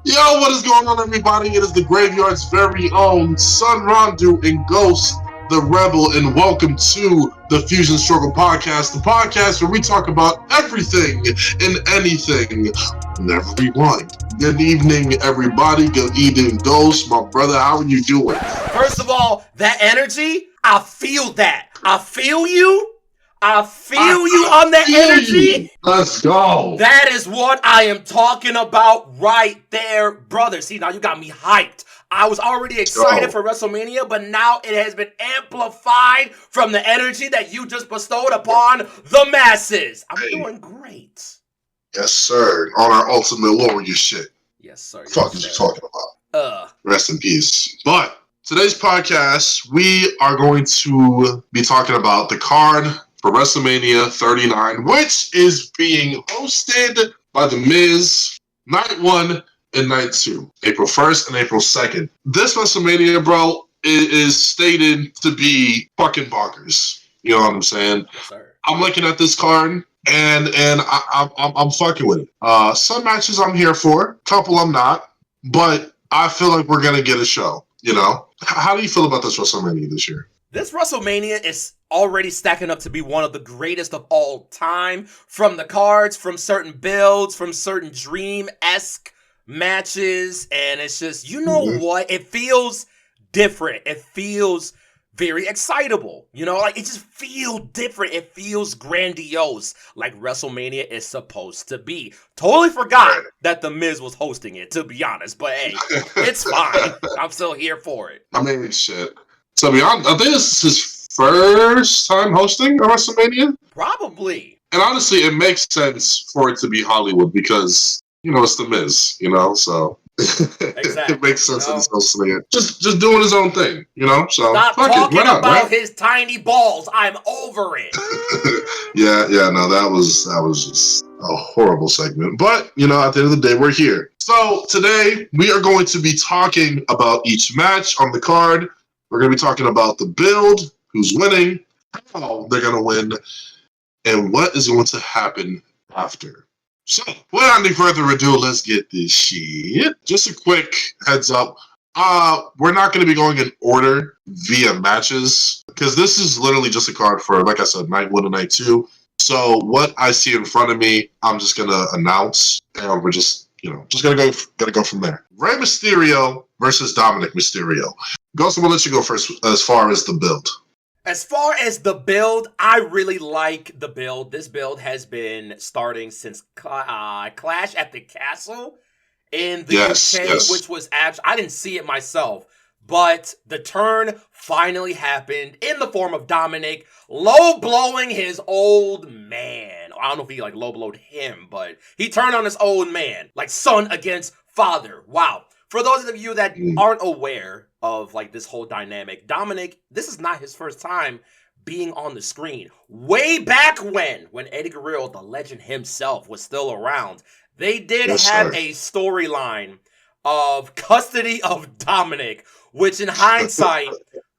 Yo, what is going on, everybody? It is the Graveyard's very own Sun Randu and Ghost, the Rebel, and welcome to the Fusion Struggle Podcast, the podcast where we talk about everything and anything and everyone. Good evening, everybody. Good evening, Ghost, my brother. How are you doing? First of all, that energy, I feel that. I feel you. I feel you on that energy. Let's go. That is what I am talking about right there, brother. See, now you got me hyped. I was already excited for WrestleMania, but now it has been amplified from the energy that you just bestowed upon the masses. I'm doing great. Yes, sir. On our Ultimate Warrior shit. Yes, sir. Fuck is you talking about? Rest in peace. But today's podcast, we are going to be talking about the card for WrestleMania 39, which is being hosted by The Miz, Night 1 and Night 2, April 1st and April 2nd. This WrestleMania, bro, is stated to be fucking bonkers. You know what I'm saying? Yes, sir. I'm looking at this card, and I'm fucking with it. Some matches I'm here for, couple I'm not, but I feel like we're going to get a show, you know? How do you feel about this WrestleMania this year? This WrestleMania is already stacking up to be one of the greatest of all time. From the cards, from certain builds, from certain dream-esque matches. And it's just, you know what? It feels different. It feels very excitable. You know, like it just feels different. It feels grandiose, like WrestleMania is supposed to be. Totally forgot that The Miz was hosting it, to be honest. But hey, it's fine. I'm still here for it. I mean, shit. To be honest, I think this is his first time hosting a WrestleMania. Probably. And honestly, it makes sense for it to be Hollywood because, you know, it's The Miz, you know, so exactly. It makes sense that he's hosting it. Just doing his own thing, you know, so stop fuck talking it. Not, about right? his tiny balls. I'm over it. yeah, no, that was just a horrible segment. But, you know, at the end of the day, we're here. So today we are going to be talking about each match on the card. We're going to be talking about the build, who's winning, how they're going to win, and what is going to happen after. So, without any further ado, let's get this shit. Just a quick heads up. We're not going to be going in order via matches, because this is literally just a card for, like I said, Night 1 and Night 2. So, what I see in front of me, I'm just going to announce, and we're just, you know, just gonna go from there. Rey Mysterio versus Dominic Mysterio. Ghost, I'm gonna let you go first as far as the build. As far as the build, I really like the build. This build has been starting since Clash at the Castle in the UK, which was actually, I didn't see it myself, but the turn finally happened in the form of Dominic low-blowing his old man. I don't know if he low-blowed him, but he turned on his old man, like son against father. Wow. For those of you that aren't aware of this whole dynamic, Dominic, this is not his first time being on the screen. Way back when Eddie Guerrero, the legend himself, was still around, they did have a storyline of custody of Dominic, which in hindsight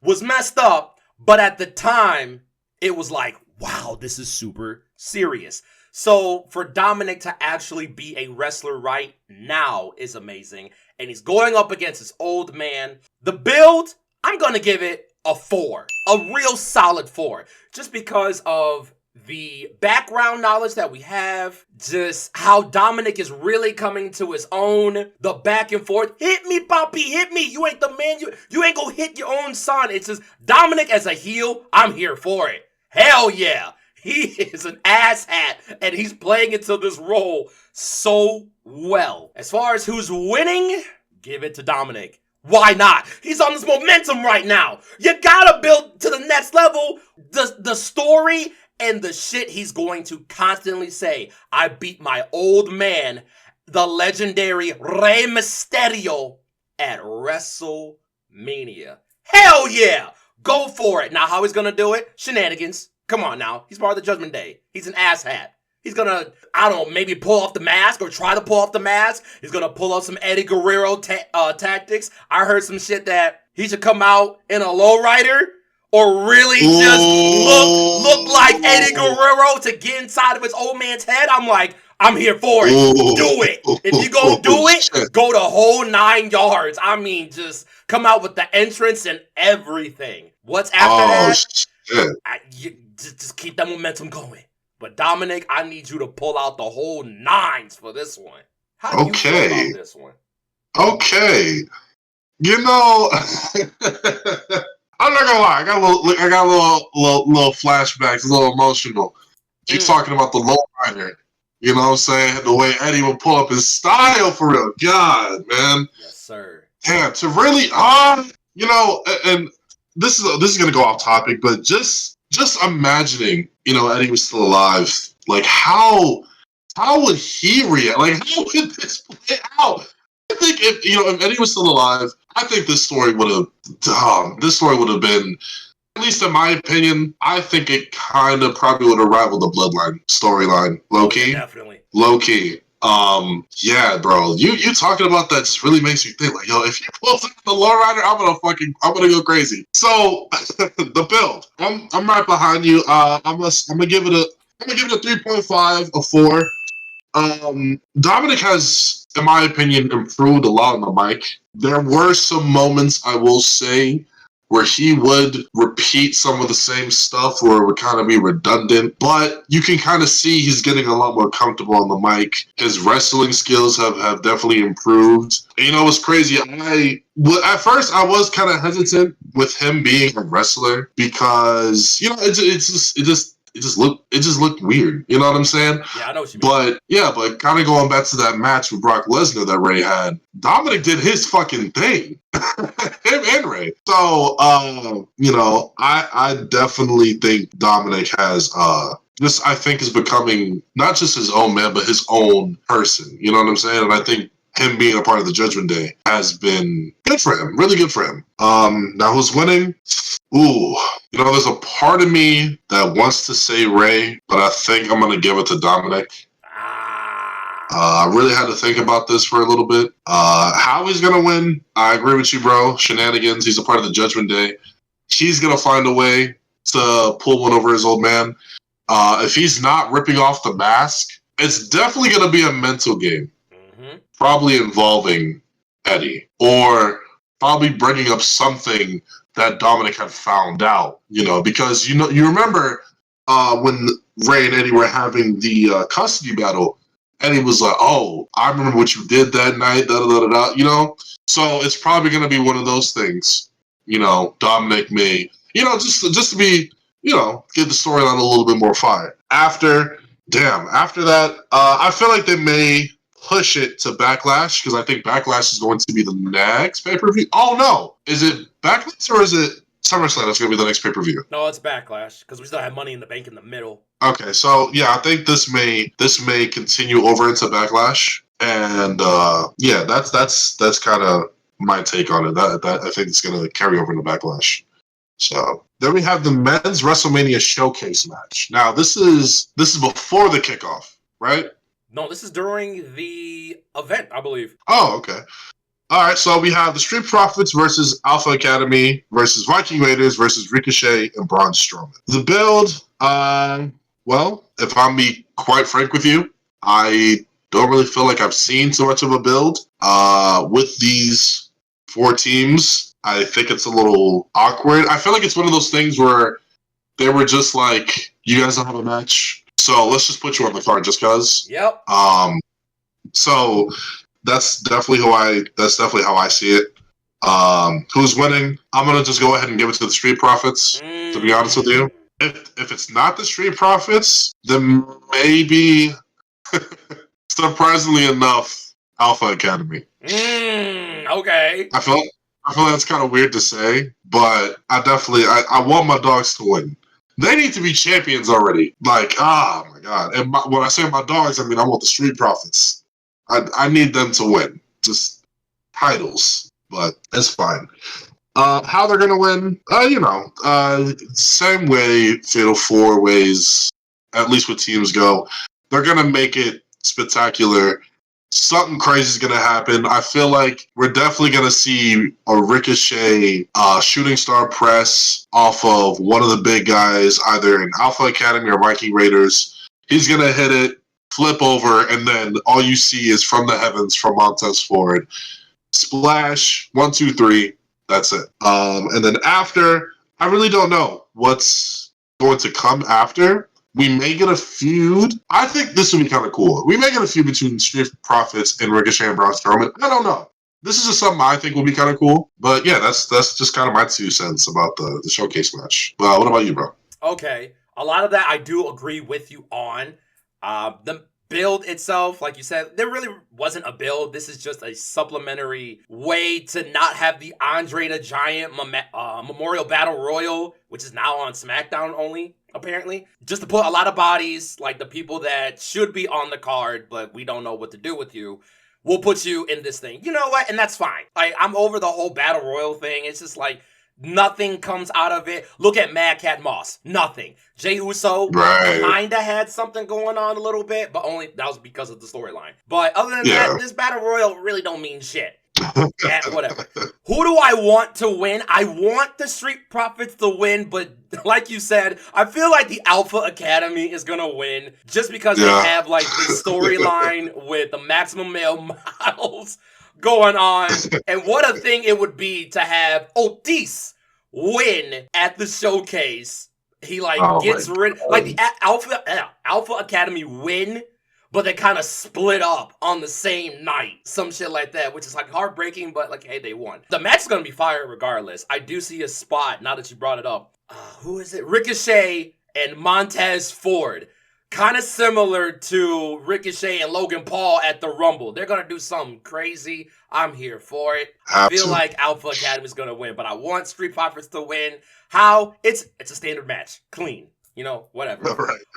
was messed up, but at the time, it was like, wow, this is super serious. So for Dominic to actually be a wrestler right now is amazing. And he's going up against his old man. The build, I'm going to give it a 4. A real solid 4. Just because of the background knowledge that we have. Just how Dominic is really coming to his own. The back and forth. Hit me, Poppy, hit me. You ain't the man. You ain't going to hit your own son. It's just Dominic as a heel. I'm here for it. Hell yeah. He is an asshat, and he's playing into this role so well. As far as who's winning, give it to Dominic. Why not? He's on this momentum right now. You gotta build to the next level the story and the shit he's going to constantly say. I beat my old man, the legendary Rey Mysterio, at WrestleMania. Hell yeah! Go for it. Now, how he's gonna do it? Shenanigans. Come on now. He's part of the Judgment Day. He's an asshat. He's gonna, I don't know, maybe pull off the mask or try to pull off the mask. He's gonna pull off some Eddie Guerrero tactics. I heard some shit that he should come out in a lowrider or really just look like Eddie Guerrero to get inside of his old man's head. I'm like, I'm here for it. Ooh. Do it. If you gonna do it, go the whole 9 yards. I mean, just come out with the entrance and everything. What's after that? Shit. Just keep that momentum going. But Dominic, I need you to pull out the whole 9s for this one. How do you feel about this one? Okay. You know, I'm not gonna lie. I got a little flashbacks, a little emotional. Keep talking about the lowrider. You know what I'm saying? The way Eddie would pull up his style for real. God, man. Yes, sir. Yeah, to really, you know, and this is gonna go off topic, but just imagining, you know, Eddie was still alive. Like, how would he react? Like, how would this play out? I think if Eddie was still alive, I think this story would have been, at least in my opinion, I think it kind of probably would have rivaled the Bloodline storyline. Low key. Yeah, definitely. Low key. Yeah, bro. You talking about that just really makes me think, like, yo, if you pull out the lowrider, I'm gonna go crazy. So the build. I'm right behind you. I'm gonna give it a 3.5, a 4. Dominic has, in my opinion, improved a lot on the mic. There were some moments, I will say, where he would repeat some of the same stuff where it would kind of be redundant, but you can kind of see he's getting a lot more comfortable on the mic. His wrestling skills have definitely improved. And you know what's crazy? At first I was kind of hesitant with him being a wrestler because, you know, it just looked weird. You know what I'm saying? Yeah, I know what you mean. But kind of going back to that match with Brock Lesnar that Ray had, Dominic did his fucking thing. Him and Ray. So, you know, I definitely think Dominic has, I think is becoming not just his own man, but his own person. You know what I'm saying? And I think him being a part of the Judgment Day has been good for him. Really good for him. Now who's winning? Ooh, you know, there's a part of me that wants to say Ray, but I think I'm going to give it to Dominic. I really had to think about this for a little bit. How he's going to win, I agree with you, bro. Shenanigans, he's a part of the Judgment Day. He's going to find a way to pull one over his old man. If he's not ripping off the mask, it's definitely going to be a mental game. Mm-hmm. Probably involving Eddie, or probably bringing up something that Dominic had found out, you know, because, you remember when Ray and Eddie were having the custody battle, Eddie was like, oh, I remember what you did that night, da-da-da-da-da, you know? So it's probably going to be one of those things, you know, Dominic may, you know, just to be, you know, give the storyline a little bit more fire. After that, I feel like they may push it to Backlash, because I think Backlash is going to be the next pay-per-view. Oh, no. Is it Backlash or is it SummerSlam that's going to be the next pay-per-view? No, it's Backlash, because we still have Money in the Bank in the middle. Okay, so, yeah, I think this may continue over into Backlash. And, yeah, that's kind of my take on it. That I think it's going to carry over into Backlash. So then we have the men's WrestleMania showcase match. Now, this is before the kickoff, right? No, this is during the event, I believe. Oh, okay. All right, so we have the Street Profits versus Alpha Academy versus Viking Raiders versus Ricochet and Braun Strowman. The build, well, if I'm being quite frank with you, I don't really feel like I've seen so much of a build. With these 4 teams, I think it's a little awkward. I feel like it's one of those things where they were just like, you guys don't have a match, so let's just put you on the card just because. Yep. So that's definitely how I see it. Who's winning? I'm gonna just go ahead and give it to the Street Profits. To be honest with you, if it's not the Street Profits, then maybe, surprisingly enough, Alpha Academy. Okay. I feel that's kind of weird to say, but I want my dogs to win. They need to be champions already. Like, oh my God. And when I say my dogs, I mean I want the Street Profits. I need them to win. Just titles, but it's fine. How they're gonna win? Same way Fatal 4 Ways, at least with teams go. They're gonna make it spectacular. Something crazy is going to happen. I feel like we're definitely going to see a Ricochet shooting star press off of one of the big guys, either in Alpha Academy or Viking Raiders. He's going to hit it. flip over, and then all you see is from the heavens from Montez Ford. Splash, 1, 2, 3. That's it. And then after, I really don't know what's going to come after. We may get a feud. I think this would be kind of cool. We may get a feud between Street Profits and Ricochet and Braun Strowman. I don't know. This is just something I think will be kind of cool. But yeah, that's just kind of my 2 cents about the showcase match. What about you, bro? Okay. A lot of that I do agree with you on. The build itself, like you said, there really wasn't a build. This is just a supplementary way to not have the Andre the Giant Memorial Battle Royal, which is now on SmackDown only, apparently. Just to put a lot of bodies, like the people that should be on the card, but we don't know what to do with you. We'll put you in this thing. You know what? And that's fine. Like, I'm over the whole Battle Royal thing. It's just like, nothing comes out of it. Look at Mad Cat Moss. Nothing. Jey Uso kind of had something going on a little bit, but only that was because of the storyline. But other than that, this Battle Royal really don't mean shit. Yeah, whatever. Who do I want to win? I want the Street Profits to win, but like you said, I feel like the Alpha Academy is gonna win just because they have like this storyline with the Maximum Male Models going on. And what a thing it would be to have Otis win at the showcase. He gets rid, like the Alpha Academy win, but they kind of split up on the same night. Some shit like that, which is like heartbreaking, but like, hey, they won. The match is going to be fire regardless. I do see a spot, now that you brought it up. Who is it? Ricochet and Montez Ford. Kind of similar to Ricochet and Logan Paul at the Rumble. They're going to do something crazy. I'm here for it. I feel like Alpha Academy is going to win, but I want Street Profits to win. How? It's a standard match. Clean. You know, whatever.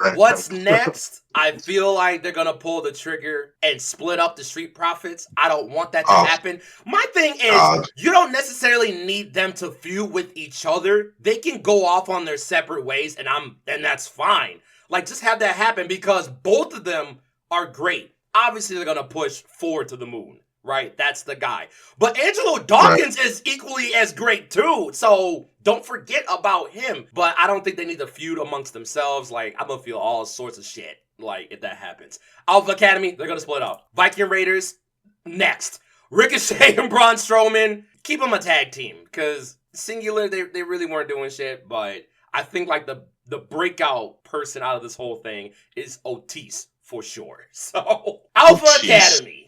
Right. What's next? I feel like they're going to pull the trigger and split up the Street Profits. I don't want that to happen. My thing is, you don't necessarily need them to feud with each other. They can go off on their separate ways, and that's fine. Like, just have that happen because both of them are great. Obviously, they're going to push Ford to the moon, right? That's the guy. But Angelo Dawkins is equally as great, too. So don't forget about him. But I don't think they need to feud amongst themselves. Like, I'm going to feel all sorts of shit, like, if that happens. Alpha Academy, they're going to split up. Viking Raiders, next. Ricochet and Braun Strowman, keep them a tag team. Because singular, they really weren't doing shit. But I think, like, the breakout person out of this whole thing is Otis, for sure. So, Alpha Academy.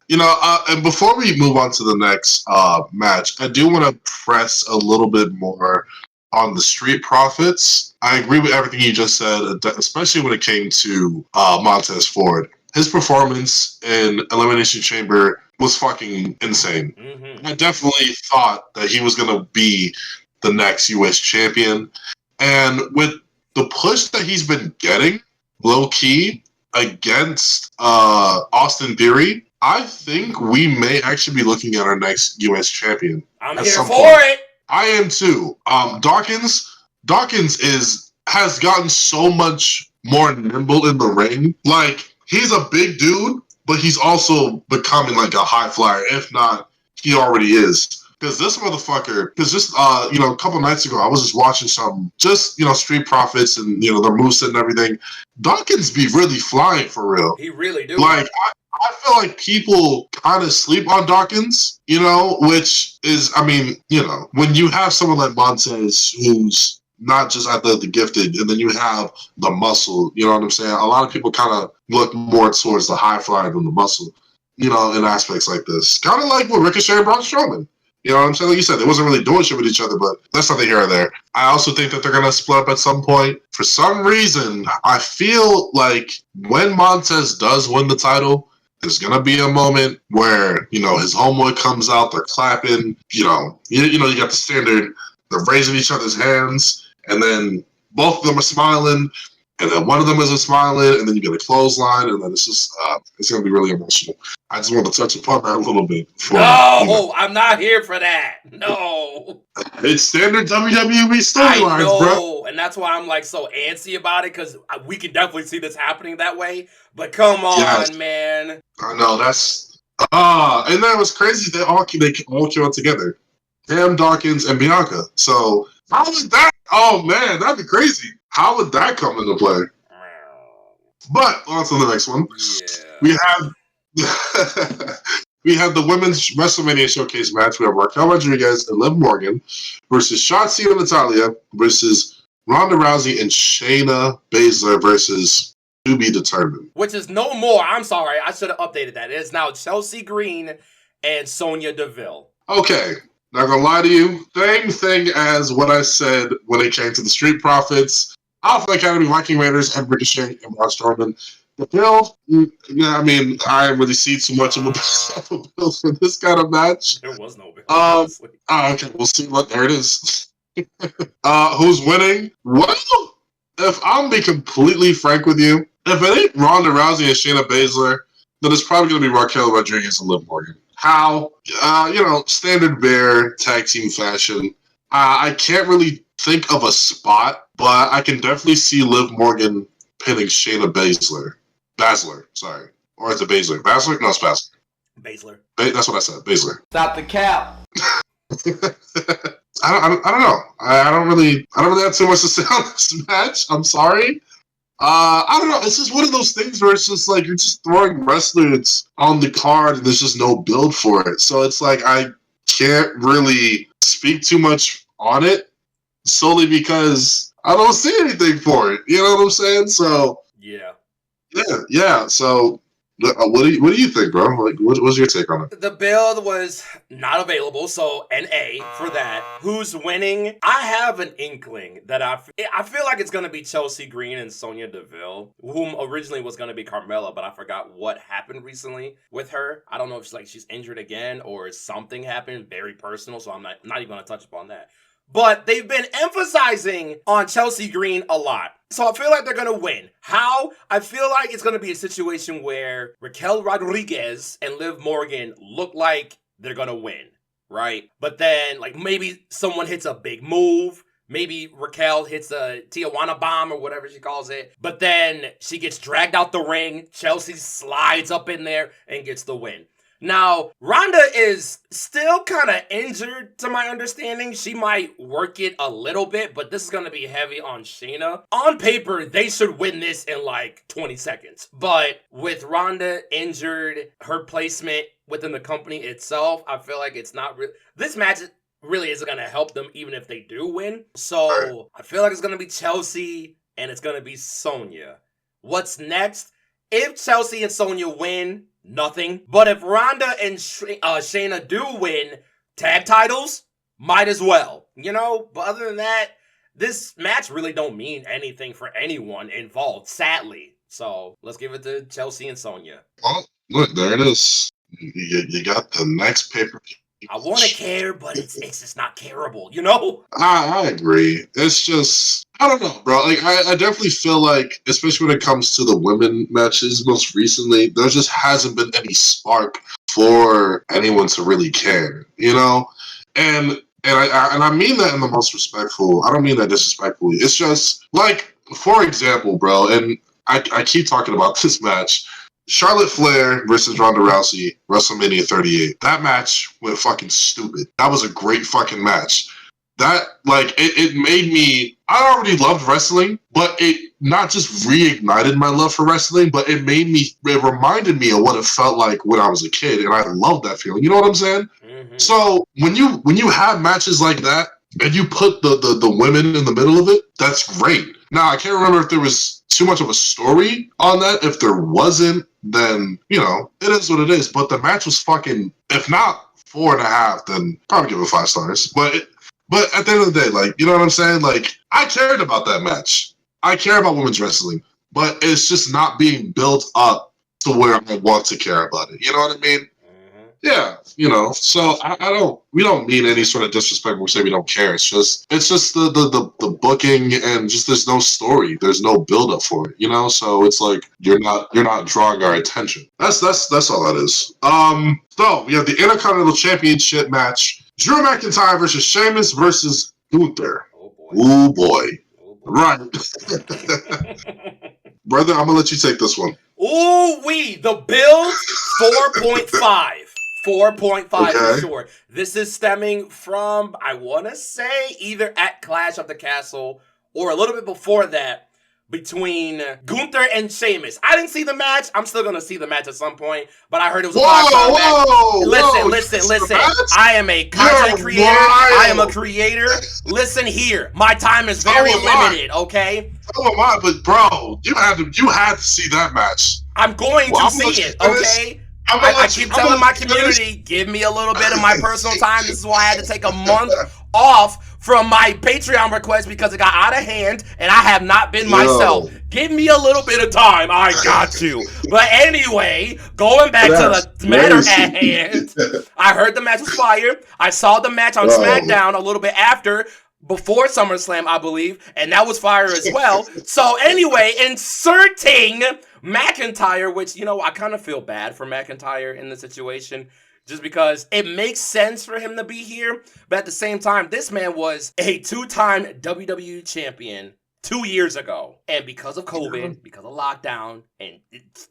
You know, and before we move on to the next match, I do want to press a little bit more on the Street Profits. I agree with everything you just said, especially when it came to Montez Ford. His performance in Elimination Chamber was fucking insane. Mm-hmm. I definitely thought that he was going to be the next U.S. champion. And with the push that he's been getting, low-key, against Austin Theory, I think we may actually be looking at our next U.S. champion. I'm here for it. I am too. Dawkins has gotten so much more nimble in the ring. Like, he's a big dude, but he's also becoming like a high flyer. If not, he already is. Because this motherfucker, a couple nights ago, I was just watching some, Street Profits and, their moveset and everything. Dawkins be really flying for real. He really do. Like, I feel like people kind of sleep on Dawkins, which is, when you have someone like Montez who's not just athletically gifted, and then you have the muscle, you know what I'm saying? A lot of people kind of look more towards the high flyer than the muscle, in aspects like this. Kind of like with Ricochet and Braun Strowman. You know what I'm saying? Like you said, they wasn't really doing shit with each other, but that's neither here or there. I also think that they're going to split up at some point. For some reason, I feel like when Montez does win the title, there's going to be a moment where, his homeboy comes out, they're clapping, you got the standard, they're raising each other's hands, and then both of them are smiling, and then one of them isn't smiling, and then you get a clothesline, and then it's just, it's going to be really emotional. I just want to touch upon that a little bit. I'm not here for that. No. It's standard WWE storylines, bro. And that's why I'm like so antsy about it, because we can definitely see this happening that way. But come on, man. I know, that's... and that was crazy. They all came out together. Cam, Dawkins, and Bianca. So, how would that... Oh, man, that'd be crazy. How would that come into play? But on to the next one. We have we have the women's WrestleMania Showcase match. We have Raquel Rodriguez and Liv Morgan versus Shotzi and Natalya versus Ronda Rousey and Shayna Baszler versus to be determined. Which is no more. I'm sorry. I should have updated that. It is now Chelsea Green and Sonya Deville. Okay. Not gonna lie to you. Same thing as what I said when it came to the Street Profits, Alpha Academy, Viking Raiders, and Ricochet and Braun Strowman. The build, yeah, I mean, I didn't really see too much of a build for this kind of match. There was no build. Okay, we'll see what there it is. Who's winning? Well, if I'm being completely frank with you, if it ain't Ronda Rousey and Shayna Baszler, then it's probably gonna be Raquel Rodriguez and Liv Morgan. How? Standard bear tag team fashion. I can't really think of a spot, but I can definitely see Liv Morgan pinning Shayna Baszler. Sorry. Or is it Baszler? Baszler? No, it's Baszler. Baszler. That's what I said. Baszler. Stop the cap. I don't know. I don't really have too much to say on this match. I'm sorry. I don't know. It's just one of those things where it's just like you're just throwing wrestlers on the card and there's just no build for it. So it's like I can't really speak too much on it solely because I don't see anything for it. You know what I'm saying? So yeah. So what do you think, bro? Like, what's your take on it? The build was not available, so NA for that. Who's winning? I have an inkling that I feel like it's going to be Chelsea Green and Sonya Deville, whom originally was going to be Carmella, but I forgot what happened recently with her. I don't know if she's injured again or something happened very personal, so I'm not even going to touch upon that. But they've been emphasizing on Chelsea Green a lot. So I feel like they're going to win. How? I feel like it's going to be a situation where Raquel Rodriguez and Liv Morgan look like they're going to win, right? But then, like, maybe someone hits a big move. Maybe Raquel hits a Tijuana bomb or whatever she calls it. But then she gets dragged out the ring. Chelsea slides up in there and gets the win. Now, Ronda is still kind of injured, to my understanding. She might work it a little bit, but this is going to be heavy on Shayna. On paper, they should win this in like 20 seconds. But with Ronda injured, her placement within the company itself, I feel like it's not really... This match really isn't going to help them even if they do win. So, I feel like it's going to be Chelsea and it's going to be Sonya. What's next? If Chelsea and Sonya win... nothing. But if Ronda and Shayna do win tag titles, might as well. But other than that, this match really don't mean anything for anyone involved, sadly. So let's give it to Chelsea and Sonya. Oh, look, there it is. You got the next pay-per-view. I want to care, but it's just not careable, I agree. It's just, I don't know, bro. Like, I definitely feel like, especially when it comes to the women matches most recently, there just hasn't been any spark for anyone to really care, And I mean that in the most respectful. I don't mean that disrespectfully. It's just, like, for example, bro, and I keep talking about this match, Charlotte Flair versus Ronda Rousey, WrestleMania 38. That match went fucking stupid. That was a great fucking match. That, like, it made me... I already loved wrestling, but it not just reignited my love for wrestling, but it reminded me of what it felt like when I was a kid, and I loved that feeling. You know what I'm saying? Mm-hmm. So, when you have matches like that, and you put the women in the middle of it, that's great. Now, I can't remember if there was too much of a story on that. If there wasn't, then, it is what it is. But the match was fucking, if not 4.5, then probably give it 5 stars. But at the end of the day, like, you know what I'm saying? Like, I cared about that match. I care about women's wrestling. But it's just not being built up to where I want to care about it. You know what I mean? Yeah, so we don't mean any sort of disrespect when we say we don't care. It's just the booking and just there's no story. There's no build up for it, so it's like you're not drawing our attention. That's all that is. So we have the Intercontinental Championship match. Drew McIntyre versus Sheamus versus Gunther. Oh boy. Right. Brother, I'm gonna let you take this one. The build 4.5. 4.5 for sure. This is stemming from, I want to say, either at Clash of the Castle or a little bit before that. between Gunther and Sheamus. I didn't see the match. I'm still going to see the match at some point, but I heard it was a 5-star match. Listen. I am a content creator. I am a creator. Listen here. My time is very limited, okay? Oh my, but bro, you had to see that match. I'm going to see it, okay? I keep telling my community, give me a little bit of my personal time. This is why I had to take a month off from my Patreon request because it got out of hand and I have not been myself. Give me a little bit of time. I got you. But anyway, going back to the matter at hand, I heard the match was fire. I saw the match on SmackDown a little bit after, before SummerSlam, I believe, and that was fire as well. So anyway, inserting McIntyre, which, you know, I kind of feel bad for McIntyre in the situation, just because it makes sense for him to be here. But at the same time, this man was a 2-time WWE champion 2 years ago. And because of COVID, because of lockdown, and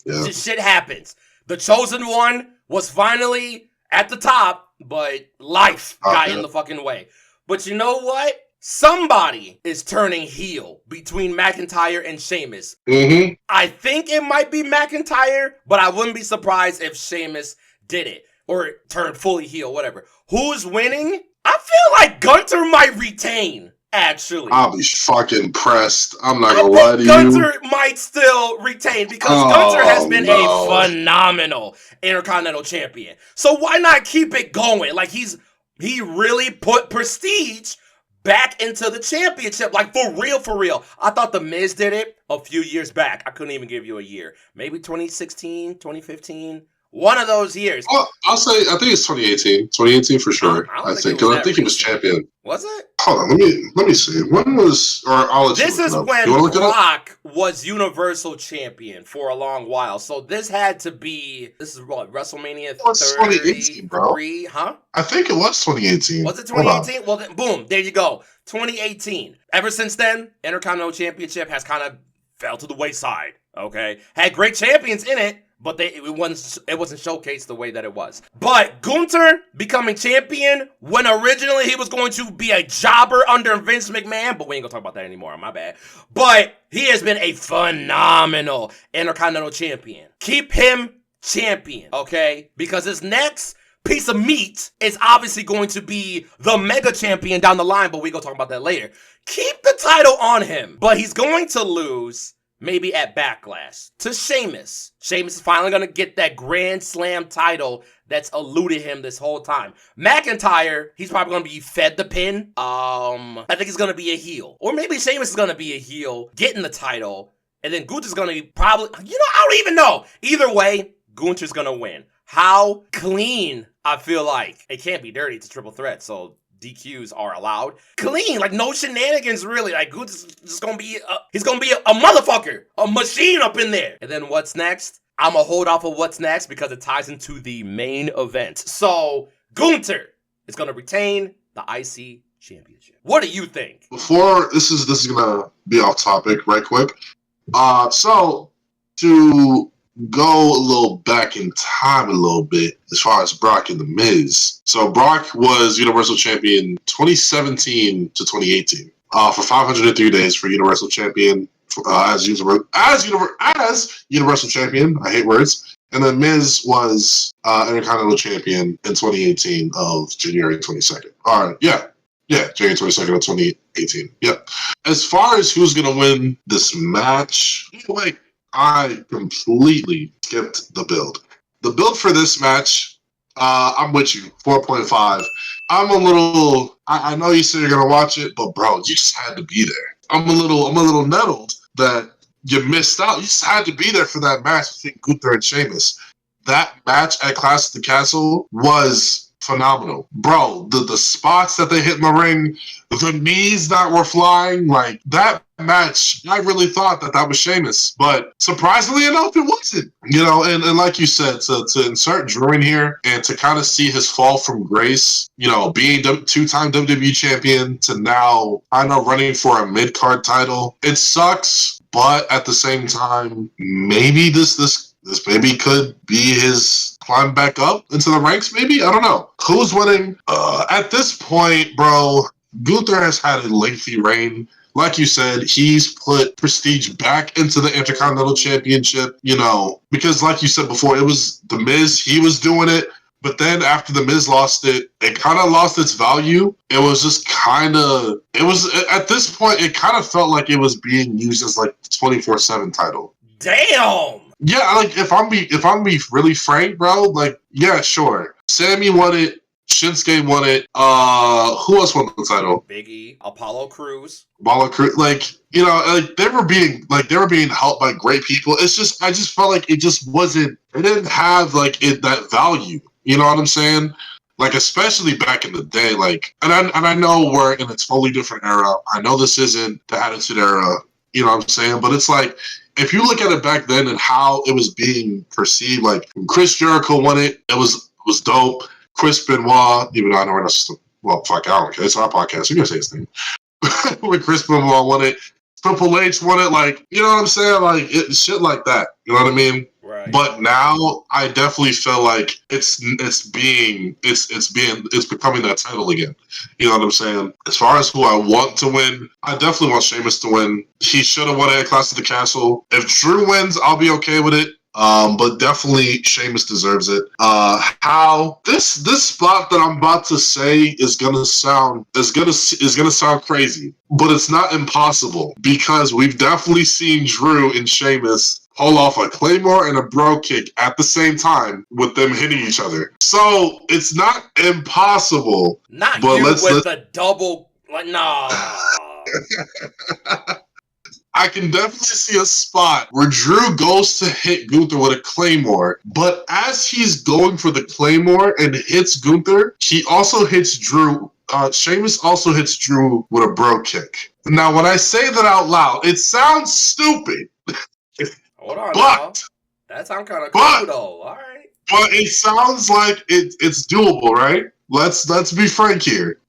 just shit happens. The Chosen One was finally at the top, but life got in the fucking way. But you know what? Somebody is turning heel between McIntyre and Sheamus. Mm-hmm. I think it might be McIntyre, but I wouldn't be surprised if Sheamus did it. Or turned fully heel, whatever. Who's winning? I feel like Gunther might retain, actually. I'll be fucking pressed. I'm not gonna lie to you. Gunther might still retain because Gunther has been a phenomenal Intercontinental Champion. So why not keep it going? Like, he really put prestige back into the championship. Like, for real. I thought The Miz did it a few years back. I couldn't even give you a year. Maybe 2016, 2015. One of those years. I'll say, I think it's 2018. 2018 for sure. I think he was champion. Was it? Hold on, let me see. When was, or I'll let you This is when Brock was Universal Champion for a long while. So this had to be, this is what, WrestleMania 2018, bro. Huh? I think it was 2018. Was it 2018? Well, then, boom, there you go. 2018. Ever since then, Intercontinental Championship has kind of fell to the wayside, okay? Had great champions in it, but it wasn't showcased the way that it was. But Gunther becoming champion when originally he was going to be a jobber under Vince McMahon, but we ain't gonna talk about that anymore, my bad. But he has been a phenomenal Intercontinental Champion. Keep him champion, okay? Because his next piece of meat is obviously going to be the Mega Champion down the line, but we gonna talk about that later. Keep the title on him, but he's going to lose maybe at Backlash to Sheamus. Sheamus is finally going to get that Grand Slam title that's eluded him this whole time. McIntyre, he's probably going to be fed the pin. I think he's going to be a heel. Or maybe Sheamus is going to be a heel, getting the title. And then Gunther's going to be probably, I don't even know. Either way, Gunther's going to win. How clean, I feel like. It can't be dirty. It's a triple threat, so DQs are allowed. Clean, like no shenanigans really. Like Gunther's just gonna be, he's gonna be a motherfucker, a machine up in there. And then what's next? I'm gonna hold off of what's next because it ties into the main event. So Gunther is gonna retain the IC Championship. What do you think? Before this is gonna be off topic right quick. So to go a little back in time a little bit as far as Brock and The Miz. So Brock was Universal Champion 2017 to 2018 for 503 days for Universal Champion as Universal Champion. I hate words. And then Miz was Intercontinental Champion in 2018 of January 22nd. All right, yeah, January 22nd of 2018. Yep. As far as who's gonna win this match, like, I completely skipped the build. The build for this match, I'm with you, 4.5. I'm a little, I know you said you're gonna watch it, but bro, you just had to be there. I'm a little nettled that you missed out. You just had to be there for that match between Gunther and Sheamus. That match at Clash at the Castle was phenomenal. Bro, the spots that they hit in the ring, the knees that were flying, like that match, I really thought that was Sheamus, but surprisingly enough, it wasn't. And like you said, to insert Drew in here and to kind of see his fall from grace, being two-time WWE champion to now, I know, running for a mid-card title, it sucks, but at the same time, maybe this maybe could be his climb back up into the ranks, maybe? I don't know. Who's winning? At this point, bro, Gunther has had a lengthy reign. like you said, he's put prestige back into the Intercontinental Championship, you know, because like you said before, it was The Miz, he was doing it. But then after The Miz lost it, it kind of lost its value. It was just at this point, it kind of felt like it was being used as like 24/7 title. Damn! Yeah, like if I'm being really frank, bro, like, yeah, sure. Sammy won it. Shinsuke won it. Who else won the title? Big E, Apollo Crews. Like, you know, like they were being helped by great people. It's just I just felt like it didn't have like that value. You know what I'm saying? Like, especially back in the day, like, and I know we're in a totally different era. I know this isn't the Attitude Era. You know what I'm saying? But it's like, if you look at it back then and how it was being perceived, like when Chris Jericho won it, it was dope. Chris Benoit, even though I know we're not, well, fuck, I don't care. It's our podcast. We're gonna say his name. When Chris Benoit won it, Triple H won it, like, you know what I'm saying? Like, shit like that. You know what I mean? Right. But now I definitely feel like it's becoming that title again. You know what I'm saying? As far as who I want to win, I definitely want Sheamus to win. He should have won it at Clash of the Castle. If Drew wins, I'll be okay with it. But definitely Sheamus deserves it. How this spot that I'm about to say is gonna sound crazy, but it's not impossible because we've definitely seen Drew and Sheamus pull off a Claymore and a bro kick at the same time with them hitting each other. So it's not impossible. Not but you with the double, like, nah. I can definitely see a spot where Drew goes to hit Gunther with a Claymore, but as he's going for the Claymore and hits Gunther, he also hits Drew. Sheamus also hits Drew with a bro kick. Now, when I say that out loud, it sounds stupid. Hold on, now. That sounds kind of cool, though. All right. But it sounds like it's doable, right? Let's be frank here.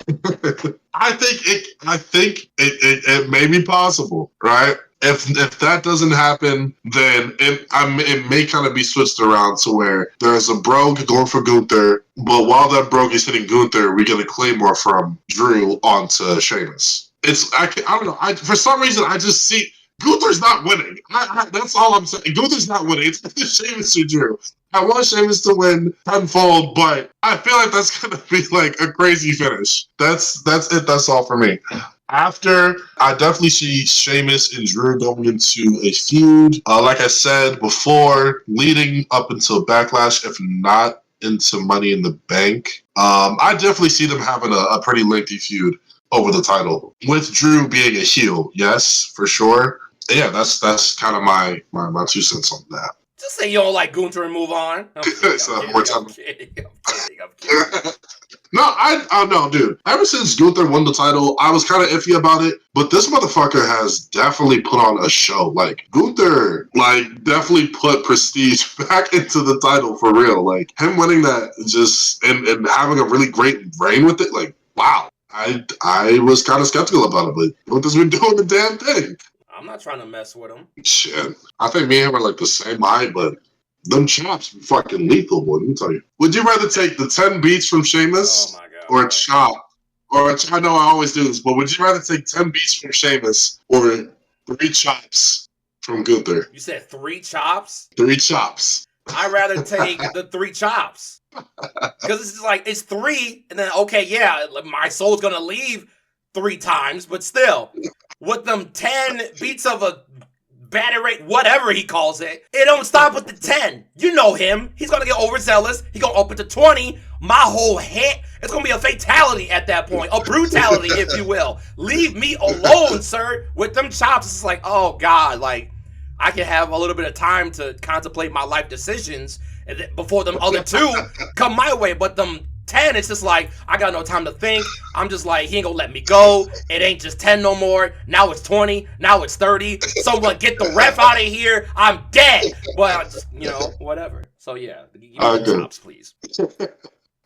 I think it may be possible, right? If that doesn't happen, then it may kind of be switched around to where there's a brogue going for Gunther, but while that brogue is hitting Gunther, we get a Claymore from Drew onto Sheamus. I don't know. For some reason, I just see Gunther's not winning. That's all I'm saying. Gunther's not winning. It's Sheamus or Drew. I want Sheamus to win tenfold, but I feel like that's going to be like a crazy finish. That's it. That's all for me. After, I definitely see Sheamus and Drew going into a feud. Like I said before, leading up until Backlash, if not into Money in the Bank. I definitely see them having a pretty lengthy feud over the title, with Drew being a heel. Yes, for sure. Yeah, that's kind of my 2 cents on that. Just say you don't like Gunther and move on. I'm kidding. No, no, dude. Ever since Gunther won the title, I was kind of iffy about it. But this motherfucker has definitely put on a show. Like, Gunther, like, definitely put prestige back into the title for real. Like, him winning that just and having a really great reign with it. Like, wow. I was kind of skeptical about it, but Gunther's been doing the damn thing. I'm not trying to mess with him. Shit. I think me and him are like the same height, but them chops be fucking lethal, boy. Let me tell you. Would you rather take the 10 beats from Sheamus or a chop? I know I always do this, but would you rather take 10 beats from Sheamus or 3 chops from Gunther? You said 3 chops? 3 chops. I'd rather take the 3 chops. Because it's like, it's 3, and then, okay, yeah, my soul's going to leave 3 times, but still. With them 10 beats of a battery rate, whatever he calls it, it don't stop with the 10. You know him. He's going to get overzealous. He's going to open to 20. My whole head, it's going to be a fatality at that point. A brutality, if you will. Leave me alone, sir. With them chops, it's like, oh, God, like, I can have a little bit of time to contemplate my life decisions before them other 2 come my way. But them 10, it's just like, I got no time to think. I'm just like, he ain't gonna let me go. It ain't just 10 no more. Now it's 20. Now it's 30. Someone get the ref out of here. I'm dead. Well, just, whatever. So, yeah. Give me the chops, please.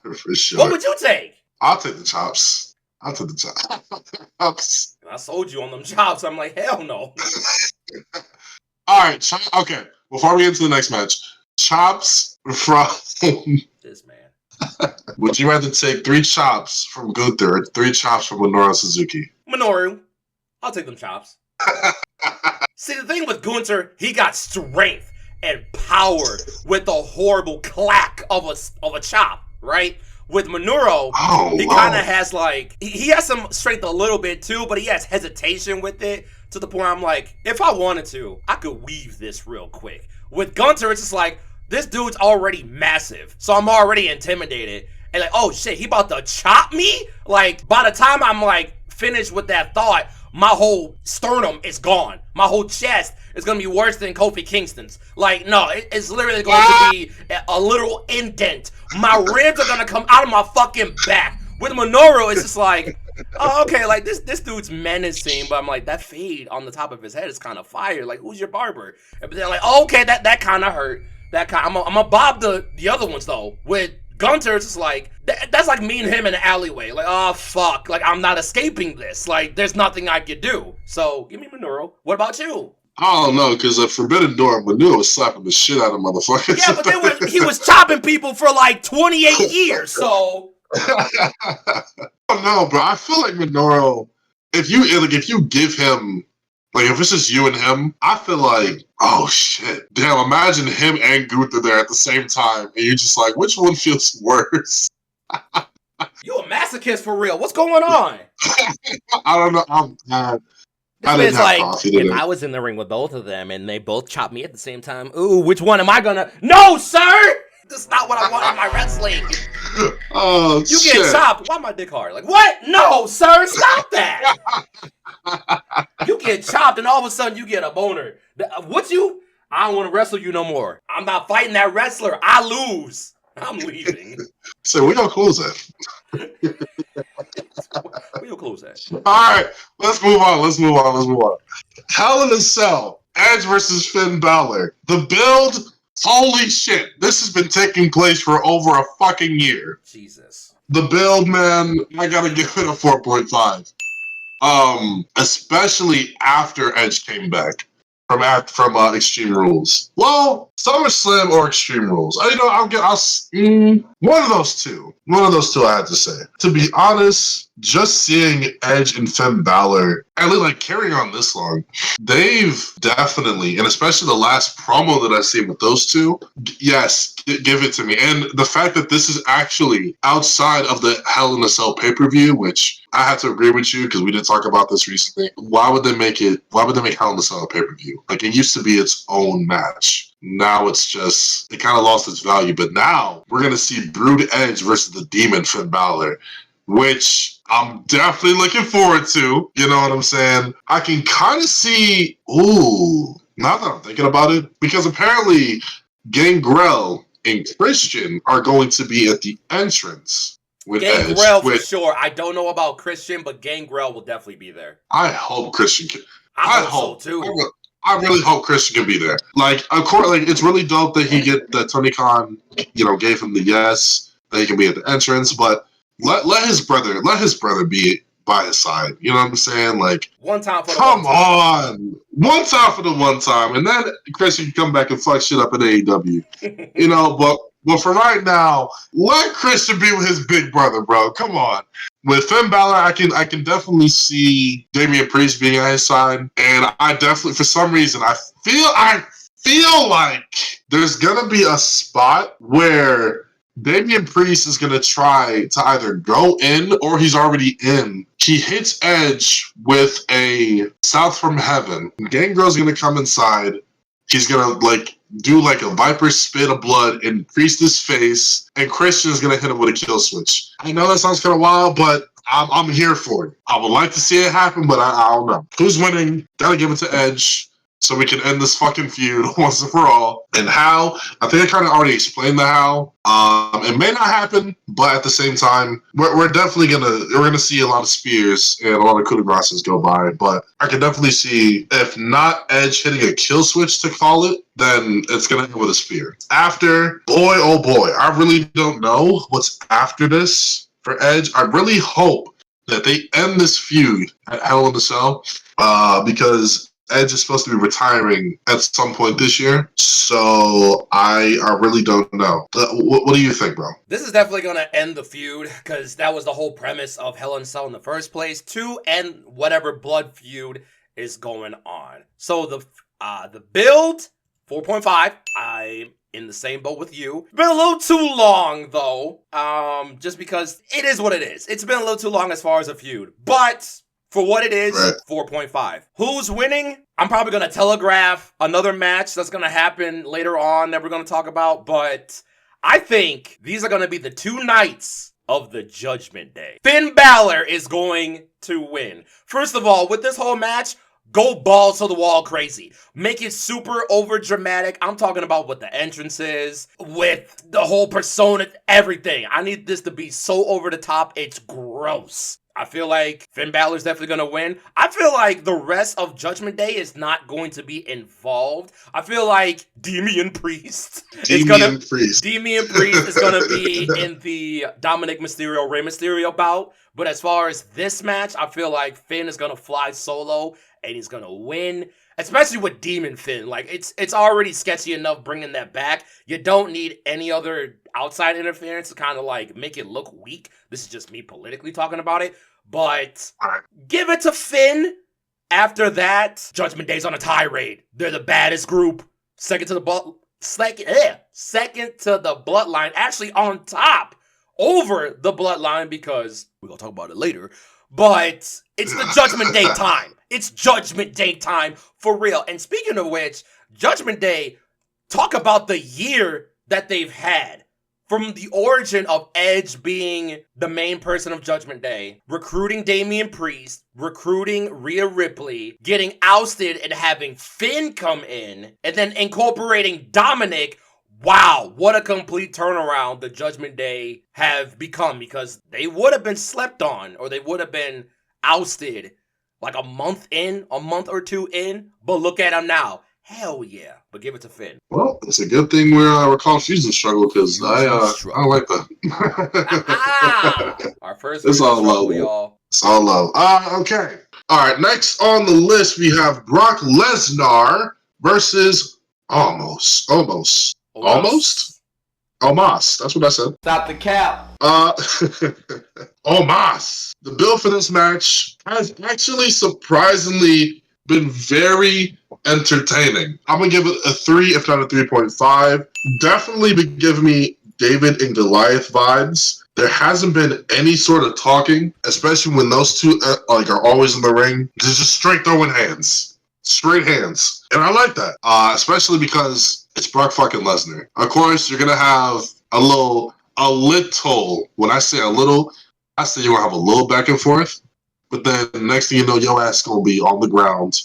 For sure. What would you take? I'll take the chops. I sold you on them chops. I'm like, hell no. All right. Okay. Before we get to the next match, chops from... This man. Would you rather take 3 chops from Gunther or 3 chops from Minoru Suzuki? Minoru. I'll take them chops. See, the thing with Gunther, he got strength and power with the horrible clack of a chop, right? With Minoru, he kind of has like, he has some strength a little bit too, but he has hesitation with it to the point I'm like, if I wanted to, I could weave this real quick. With Gunther, it's just like, this dude's already massive, so I'm already intimidated. And like, oh shit, he about to chop me? Like, by the time I'm like finished with that thought, my whole sternum is gone. My whole chest is gonna be worse than Kofi Kingston's. Like, no, it's literally going to be a little indent. My ribs are gonna come out of my fucking back. With Minoru, it's just like, oh, okay, like this dude's menacing, but I'm like, that fade on the top of his head is kind of fire. Like, who's your barber? But they're like, oh, okay, that kind of hurt. I'm gonna bob the other ones though. With Gunther, it's just like, that's like me and him in the alleyway. Like, oh, fuck. Like, I'm not escaping this. Like, there's nothing I could do. So, give me Minoru. What about you? I don't know, because Forbidden Door, Minoru was slapping the shit out of motherfuckers. Yeah, but then he was chopping people for like 28 years, so. I don't know, bro. I feel like Minoru, if you give him, like, if it's just you and him, I feel like, oh shit. Damn, imagine him and Gunther there at the same time, and you're just like, which one feels worse? You a masochist for real. What's going on? I don't know. I'm mad. I didn't have coffee today. If I was in the ring with both of them and they both chop me at the same time, ooh, which one am I gonna? No, sir! That's not what I want in my wrestling. Oh, you shit. Get chopped. Why my dick hard? Like, what? No, sir, stop that. You get chopped and all of a sudden you get a boner. What you? I don't want to wrestle you no more. I'm not fighting that wrestler. I lose. I'm leaving. So we gonna close that. We gonna close that. All right, let's move on. Hell in a Cell, Edge versus Finn Balor. The build, holy shit, this has been taking place for over a fucking year. Jesus. The build, man, I gotta give it a 4.5. Especially after Edge came back from Extreme Rules. Well, SummerSlam or Extreme Rules. One of those two. One of those two, I had to say. To be honest, just seeing Edge and Finn Balor, and like carrying on this long, they've definitely, and especially the last promo that I see with those two, yes, give it to me. And the fact that this is actually outside of the Hell in a Cell pay-per-view, which I have to agree with you because we did talk about this recently. Why would they make Hell in a Cell a pay-per-view? Like, it used to be its own match. Now it's just, it kind of lost its value. But now we're going to see Brood Edge versus the Demon Finn Balor, which I'm definitely looking forward to. You know what I'm saying? I can kind of see, now that I'm thinking about it, because apparently Gangrel and Christian are going to be at the entrance with Gangrel Edge. For sure. I don't know about Christian, but Gangrel will definitely be there. I hope Christian can. I hope so too. I really hope Christian can be there. Like, of course, like, it's really dope that Tony Khan, gave him the yes, that he can be at the entrance, but let his brother be by his side. You know what I'm saying? Like, one time for the come on. One time for the one time. And then Christian can come back and fuck shit up in AEW. But for right now, let Christian be with his big brother, bro. Come on. With Finn Balor, I can definitely see Damian Priest being at his side. And I definitely, for some reason, I feel like there's going to be a spot where Damian Priest is going to try to either go in or he's already in. He hits Edge with a South from Heaven. Gangrel's going to come inside. He's going to, do a Viper spit of blood in Priest's face, and Christian's going to hit him with a kill switch. I know that sounds kind of wild, but I'm here for it. I would like to see it happen, but I don't know. Who's winning? Gotta give it to Edge so we can end this fucking feud once and for all. And how? I think I kind of already explained the how. It may not happen, but at the same time, we're definitely gonna see a lot of spears and a lot of coup de graces go by. But I can definitely see, if not Edge hitting a kill switch to call it, then it's gonna end with a spear. After, boy, oh boy, I really don't know what's after this for Edge. I really hope that they end this feud at Hell in a Cell, because Edge is supposed to be retiring at some point this year, so I really don't know. What do you think, bro? This is definitely going to end the feud, because that was the whole premise of Hell in a Cell in the first place, to end whatever blood feud is going on. So the build, 4.5, I'm in the same boat with you. Been a little too long, though, just because it is what it is. It's been a little too long as far as a feud, but for what it is, right. 4.5. Who's winning? I'm probably going to telegraph another match that's going to happen later on that we're going to talk about, but I think these are going to be the two nights of the Judgment Day. Finn Balor is going to win. First of all, with this whole match, go balls to the wall crazy. Make it super over dramatic. I'm talking about with the entrances, with the whole persona, everything. I need this to be so over the top, it's gross. I feel like Finn Balor's definitely going to win. I feel like the rest of Judgment Day is not going to be involved. I feel like Damian Priest is going to be in the Dominic Mysterio, Rey Mysterio bout. But as far as this match, I feel like Finn is going to fly solo and he's going to win. Especially with Demon Finn. Like, it's already sketchy enough bringing that back. You don't need any other outside interference to kind of, like, make it look weak. This is just me politically talking about it. But give it to Finn. After that, Judgment Day's on a tirade. They're the baddest group. Second to the Bloodline. Actually on top over the Bloodline, because we're going to talk about it later. But it's the Judgment Day time. It's Judgment Day time for real. And speaking of which, Judgment Day, talk about the year that they've had. From the origin of Edge being the main person of Judgment Day, recruiting Damian Priest, recruiting Rhea Ripley, getting ousted and having Finn come in, and then incorporating Dominic. Wow, what a complete turnaround the Judgment Day have become, because they would have been slept on, or they would have been ousted like a month or two in, but look at them now. Hell yeah, but give it to Finn. Well, it's a good thing we're calling Fusion Struggle, because I don't like that. Our first it's all love, y'all. It's all love. Okay. All right, next on the list we have Brock Lesnar versus Almost. That's what I said. Stop the cap. Omos. The build for this match has actually surprisingly been very entertaining. I'm going to give it a 3, if not a 3.5. Definitely been giving me David and Goliath vibes. There hasn't been any sort of talking, especially when those two are always in the ring. They're just straight throwing hands. Straight hands. And I like that. Especially because it's Brock fucking Lesnar. Of course, you're going to have a little, when I say a little, I say you're going to have a little back and forth. But then next thing you know, your ass going to be on the ground.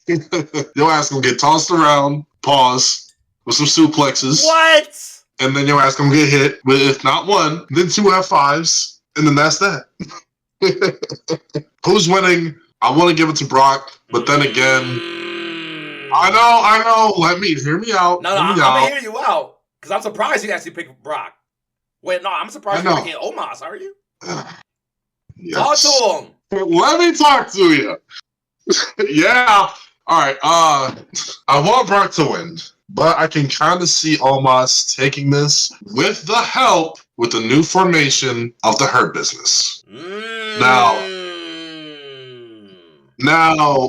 Your ass going to get tossed around, pause, with some suplexes. What? And then your ass going to get hit with, if not one, then 2 F5s. And then that's that. Who's winning? I want to give it to Brock. But then again, I know. Hear me out. No, I'm going to hear you out. Because I'm surprised you actually picked Brock. Wait, no, I'm surprised you're picking Omos, are you? Yes. Talk to him. Let me talk to you. Yeah. All right. I want Brock to win, but I can kind of see Omos taking this with the help with the new formation of the Hurt Business. Now,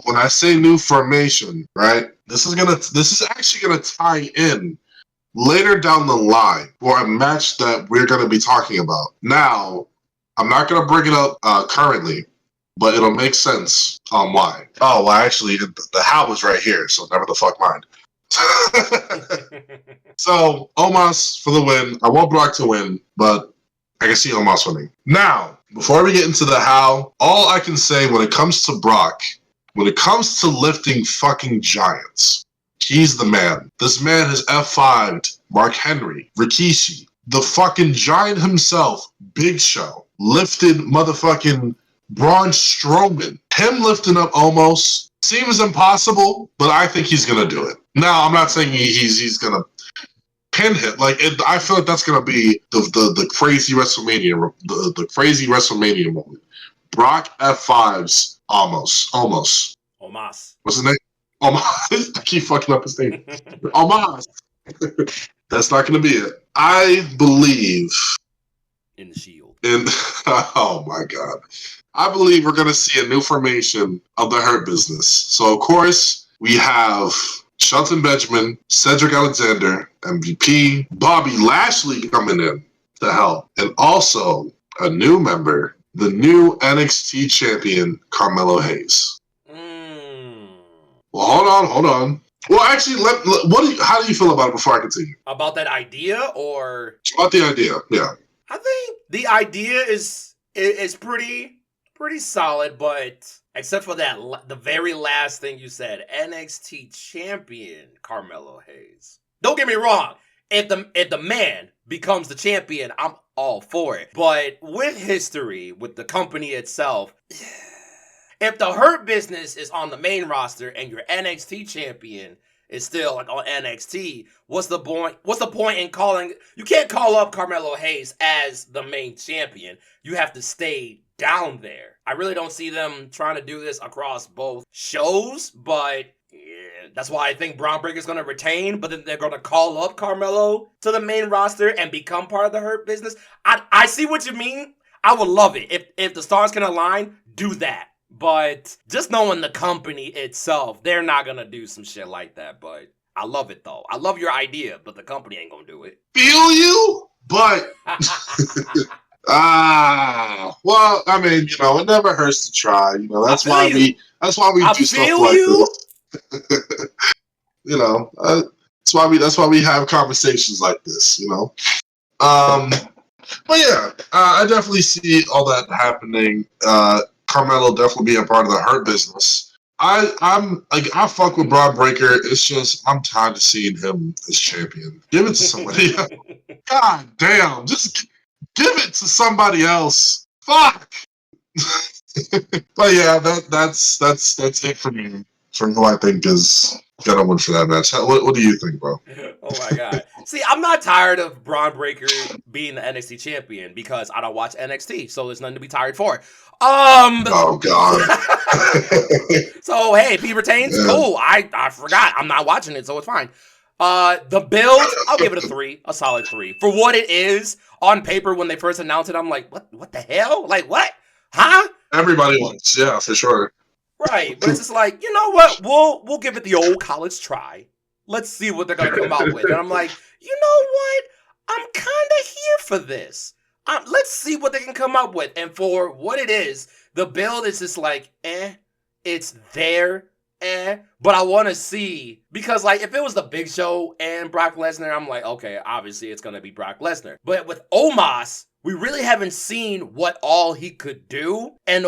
when I say new formation, right? This is actually gonna tie in later down the line for a match that we're gonna be talking about. Now, I'm not gonna bring it up currently, but it'll make sense on why. Oh, well, actually, the how was right here, so never the fuck mind. So, Omos for the win. I want Brock to win, but I can see Omos winning. Now, before we get into the how, all I can say when it comes to Brock, when it comes to lifting fucking giants, he's the man. This man has F5'd Mark Henry, Rikishi, the fucking giant himself, Big Show, lifted motherfucking Braun Strowman. Him lifting up Omos seems impossible, but I think he's gonna do it. Now, I'm not saying he's gonna pin hit. I feel like that's gonna be the crazy WrestleMania, the crazy WrestleMania moment. Brock F5's Omos. Omos. What's his name? Omos. I keep fucking up his name. Omos. That's not going to be it. I believe in the Shield. Oh my God. I believe we're going to see a new formation of the Hurt Business. So, of course, we have Shelton Benjamin, Cedric Alexander, MVP, Bobby Lashley coming in to help, and also a new member, the new NXT champion, Carmelo Hayes. Well, hold on. Well, actually, how do you feel about it before I continue? About that idea, or about the idea? Yeah, I think the idea is pretty solid, but except for that, the very last thing you said, NXT champion Carmelo Hayes. Don't get me wrong. If the man becomes the champion, I'm all for it. But with history, with the company itself, if the Hurt Business is on the main roster and your NXT champion is still like on NXT, what's the point? What's the point in calling? You can't call up Carmelo Hayes as the main champion. You have to stay down there. I really don't see them trying to do this across both shows, but yeah, that's why I think Braun Breaker's going to retain, but then they're going to call up Carmelo to the main roster and become part of the Hurt Business. I see what you mean. I would love it. If the stars can align, do that. But just knowing the company itself, they're not going to do some shit like that. But I love it, though. I love your idea, but the company ain't going to do it. Feel you? But, well, I mean, it never hurts to try. That's why we do stuff like this. That's why we have conversations like this, But yeah, I definitely see all that happening. Carmelo definitely being a part of the Hurt Business. I fuck with Braun Breaker. It's just I'm tired of seeing him as champion. Give it to somebody else. God damn, just give it to somebody else. Fuck. But yeah, that's it for me. For who I think is gonna win for that match. What do you think, bro? Oh my God. See, I'm not tired of Braun Breaker being the NXT champion because I don't watch NXT, so there's nothing to be tired for. Oh God. So hey, if he retains, cool. I forgot. I'm not watching it, so it's fine. The build, I'll give it a solid 3. For what it is, on paper when they first announced it, I'm like, what the hell? Like what? Huh? Everybody wants, yeah, for sure. Right, but it's just like, you know what? We'll give it the old college try. Let's see what they're gonna come out with. And I'm like, you know what? I'm kind of here for this. Let's see what they can come up with. And for what it is, the build is just like, it's there, but I want to see, because like if it was the Big Show and Brock Lesnar, I'm like, okay, obviously it's gonna be Brock Lesnar. But with Omos, we really haven't seen what all he could do, and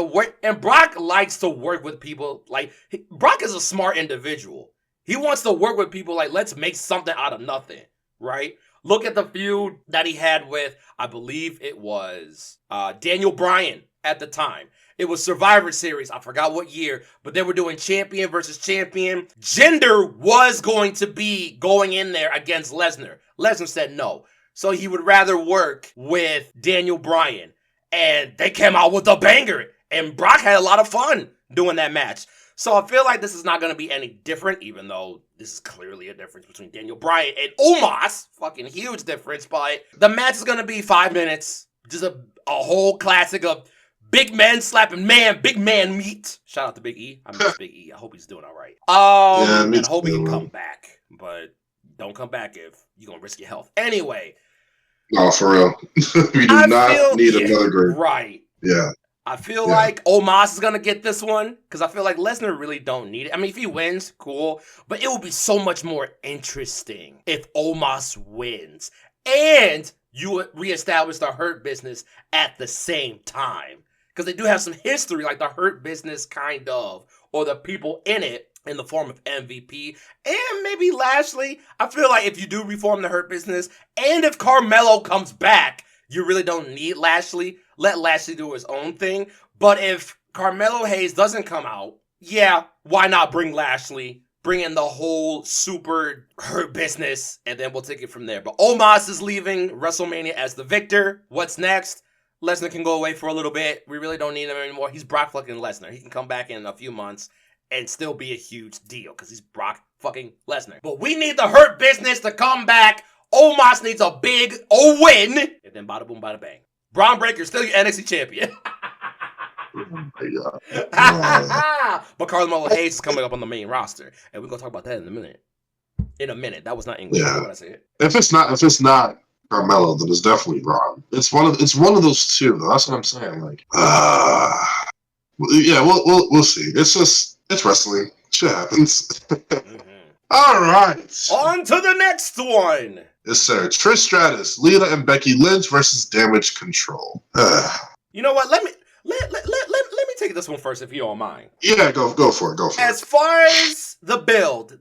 Brock likes to work with people. Like Brock is a smart individual. He wants to work with people like, let's make something out of nothing, right? Look at the feud that he had with, I believe it was Daniel Bryan at the time. It was Survivor Series. I forgot what year, but they were doing champion versus champion. Jinder was going to be going in there against Lesnar. Lesnar said no. So he would rather work with Daniel Bryan. And they came out with a banger. And Brock had a lot of fun doing that match. So I feel like this is not going to be any different, even though this is clearly a difference between Daniel Bryan and Omos. Fucking huge difference. But the match is going to be 5 minutes. Just a whole classic of big men slapping big man meat. Shout out to Big E. I miss Big E. I hope he's doing all right. And I hope he can come back. But don't come back if you're going to risk your health. Anyway. No, for real. We do not need another group. Right. Yeah. I feel like Omos is going to get this one because I feel like Lesnar really don't need it. I mean, if he wins, cool. But it will be so much more interesting if Omos wins. And you reestablish the Hurt Business at the same time. Because they do have some history, like the Hurt Business kind of, or the people in it in the form of MVP and maybe Lashley. I feel like if you do reform the Hurt Business and if Carmelo comes back, you really don't need Lashley. Let Lashley do his own thing. But if Carmelo Hayes doesn't come out, yeah, why not bring Lashley? Bring in the whole super Hurt Business, and then we'll take it from there. But Omos is leaving WrestleMania as the victor. What's next? Lesnar can go away for a little bit. We really don't need him anymore. He's Brock fucking Lesnar. He can come back in a few months and still be a huge deal because he's Brock fucking Lesnar. But we need the Hurt Business to come back. Omos needs a big win. And then bada boom, bada bang. Braun Breaker's still your NXT champion. Oh my God. But Carmelo Hayes is coming up on the main roster. And we're going to talk about that in a minute. That was not English. Yeah. What I say it. If it's not Carmelo, then it's definitely Braun. It's one of those two, though. That's what I'm saying. Like, yeah, we'll see. It's wrestling. Shit happens. Mm-hmm. All right. On to the next one. Yes, sir. Trish Stratus, Lita, and Becky Lynch versus Damage Control. You know what? Let me take this one first, if you don't mind. Yeah, go for it. As far as the build,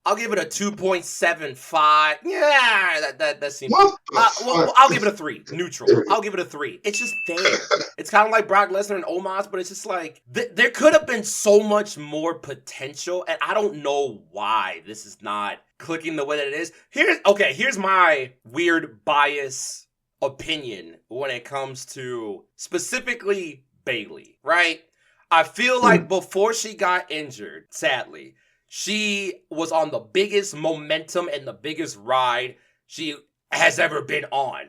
I'll give it a 2.75. Yeah, that seems. Well, I'll give it a 3. Neutral. I'll give it a 3. It's just there. It's kind of like Brock Lesnar and Omos, but it's just like there could have been so much more potential, and I don't know why this is not clicking the way that it is. Here's my weird bias opinion when it comes to specifically Bayley, right? I feel like before she got injured, sadly, she was on the biggest momentum and the biggest ride she has ever been on.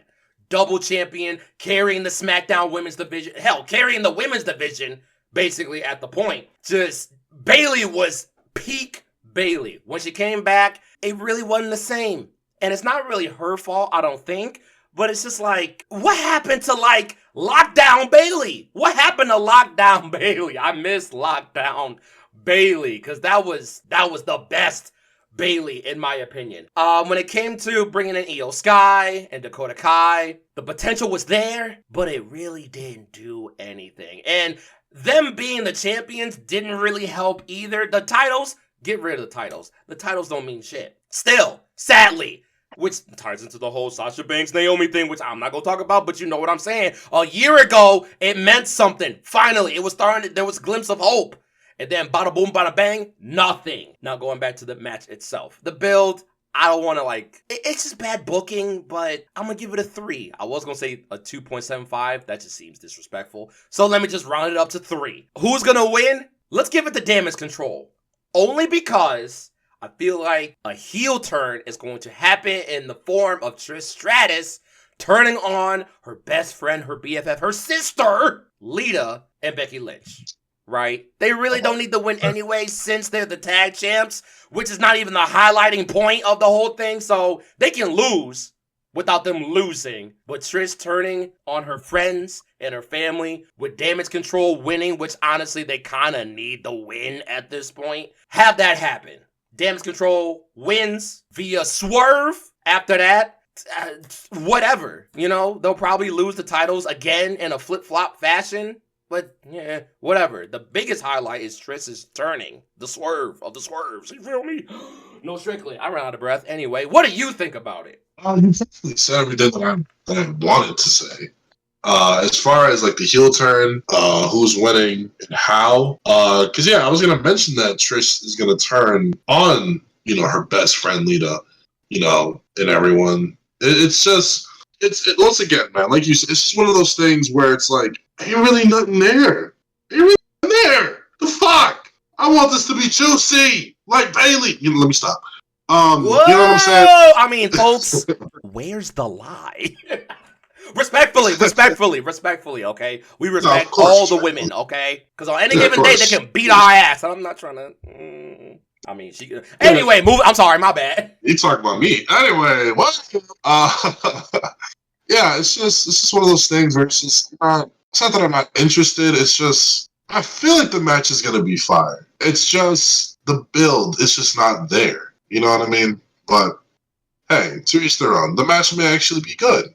Double champion, carrying the SmackDown women's division, carrying the women's division, basically at the point. Just, Bayley was peak Bayley. When she came back, it really wasn't the same. And it's not really her fault, I don't think. But it's just like, what happened to like Lockdown Bayley? What happened to Lockdown Bayley? I miss Lockdown Bayley because that was the best Bayley in my opinion. When it came to bringing in Io Sky and Dakota Kai, the potential was there, but it really didn't do anything. And them being the champions didn't really help either. The titles, get rid of the titles. The titles don't mean shit. Still, sadly. Which ties into the whole Sasha Banks Naomi thing, which I'm not gonna talk about, but you know what I'm saying. A year ago, it meant something. Finally, it was starting. There was a glimpse of hope, and then bada boom, bada bang, nothing. Now going back to the match itself, the build. I don't want to it's just bad booking, but I'm gonna give it a 3. I was gonna say a 2.75. That just seems disrespectful. So let me just round it up to 3. Who's gonna win? Let's give it the Damage Control, only because I feel like a heel turn is going to happen in the form of Trish Stratus turning on her best friend, her BFF, her sister, Lita, and Becky Lynch, right? They really don't need to win anyway since they're the tag champs, which is not even the highlighting point of the whole thing, so they can lose without them losing. But Trish turning on her friends and her family with Damage Control winning, which honestly they kind of need the win at this point, have that happen. Damage Control wins via swerve. After that, whatever. You know, they'll probably lose the titles again in a flip-flop fashion. But, yeah, whatever. The biggest highlight is Trish's turning. The swerve of the swerves. You feel me? No, strictly. I ran out of breath. Anyway, what do you think about it? You basically said everything that I wanted to say. As far as like the heel turn, who's winning and how, because yeah, I was gonna mention that Trish is gonna turn on, her best friend Lita, and everyone. It's once again, man, like you said, it's just one of those things where it's like, ain't really nothing there. Ain't really nothing there. The fuck? I want this to be juicy, like Bayley. Let me stop. Whoa! You know what I'm saying? I mean, folks, where's the lie? Respectfully, okay? We respect all the women, okay? Because on any given day, they can beat our ass. And I'm not trying to... I mean, she... Anyway, move... I'm sorry, my bad. You talking about me. Anyway, what? Yeah, it's just one of those things where it's just not... It's not that I'm not interested, it's just... I feel like the match is going to be fire. It's just... The build is just not there. You know what I mean? But, hey, to each their own. The match may actually be good.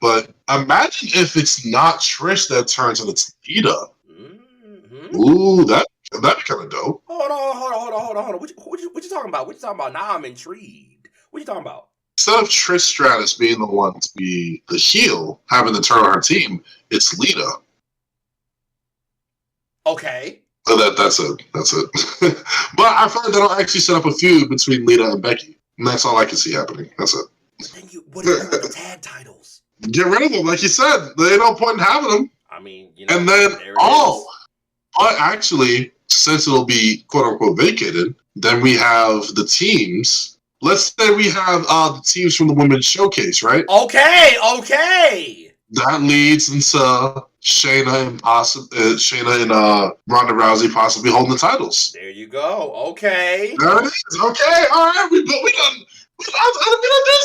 But imagine if it's not Trish that turns and it's Lita. Mm-hmm. Ooh, that'd be kind of dope. Hold on. What you talking about? What you talking about? Now I'm intrigued. What you talking about? Instead of Trish Stratus being the one to be the heel, having to turn on her team, it's Lita. Okay. That's it. But I feel like that'll actually set up a feud between Lita and Becky. And that's all I can see happening. That's it. But then what do you do with the tag titles? Get rid of them, like you said. There ain't no point in having them. I mean, and then, but actually, since it'll be quote-unquote vacated, then we have the teams. Let's say we have the teams from the Women's Showcase, right? Okay. That leads into Shayna and Ronda Rousey possibly holding the titles. There you go. Okay. There it is. Okay. All right. We done do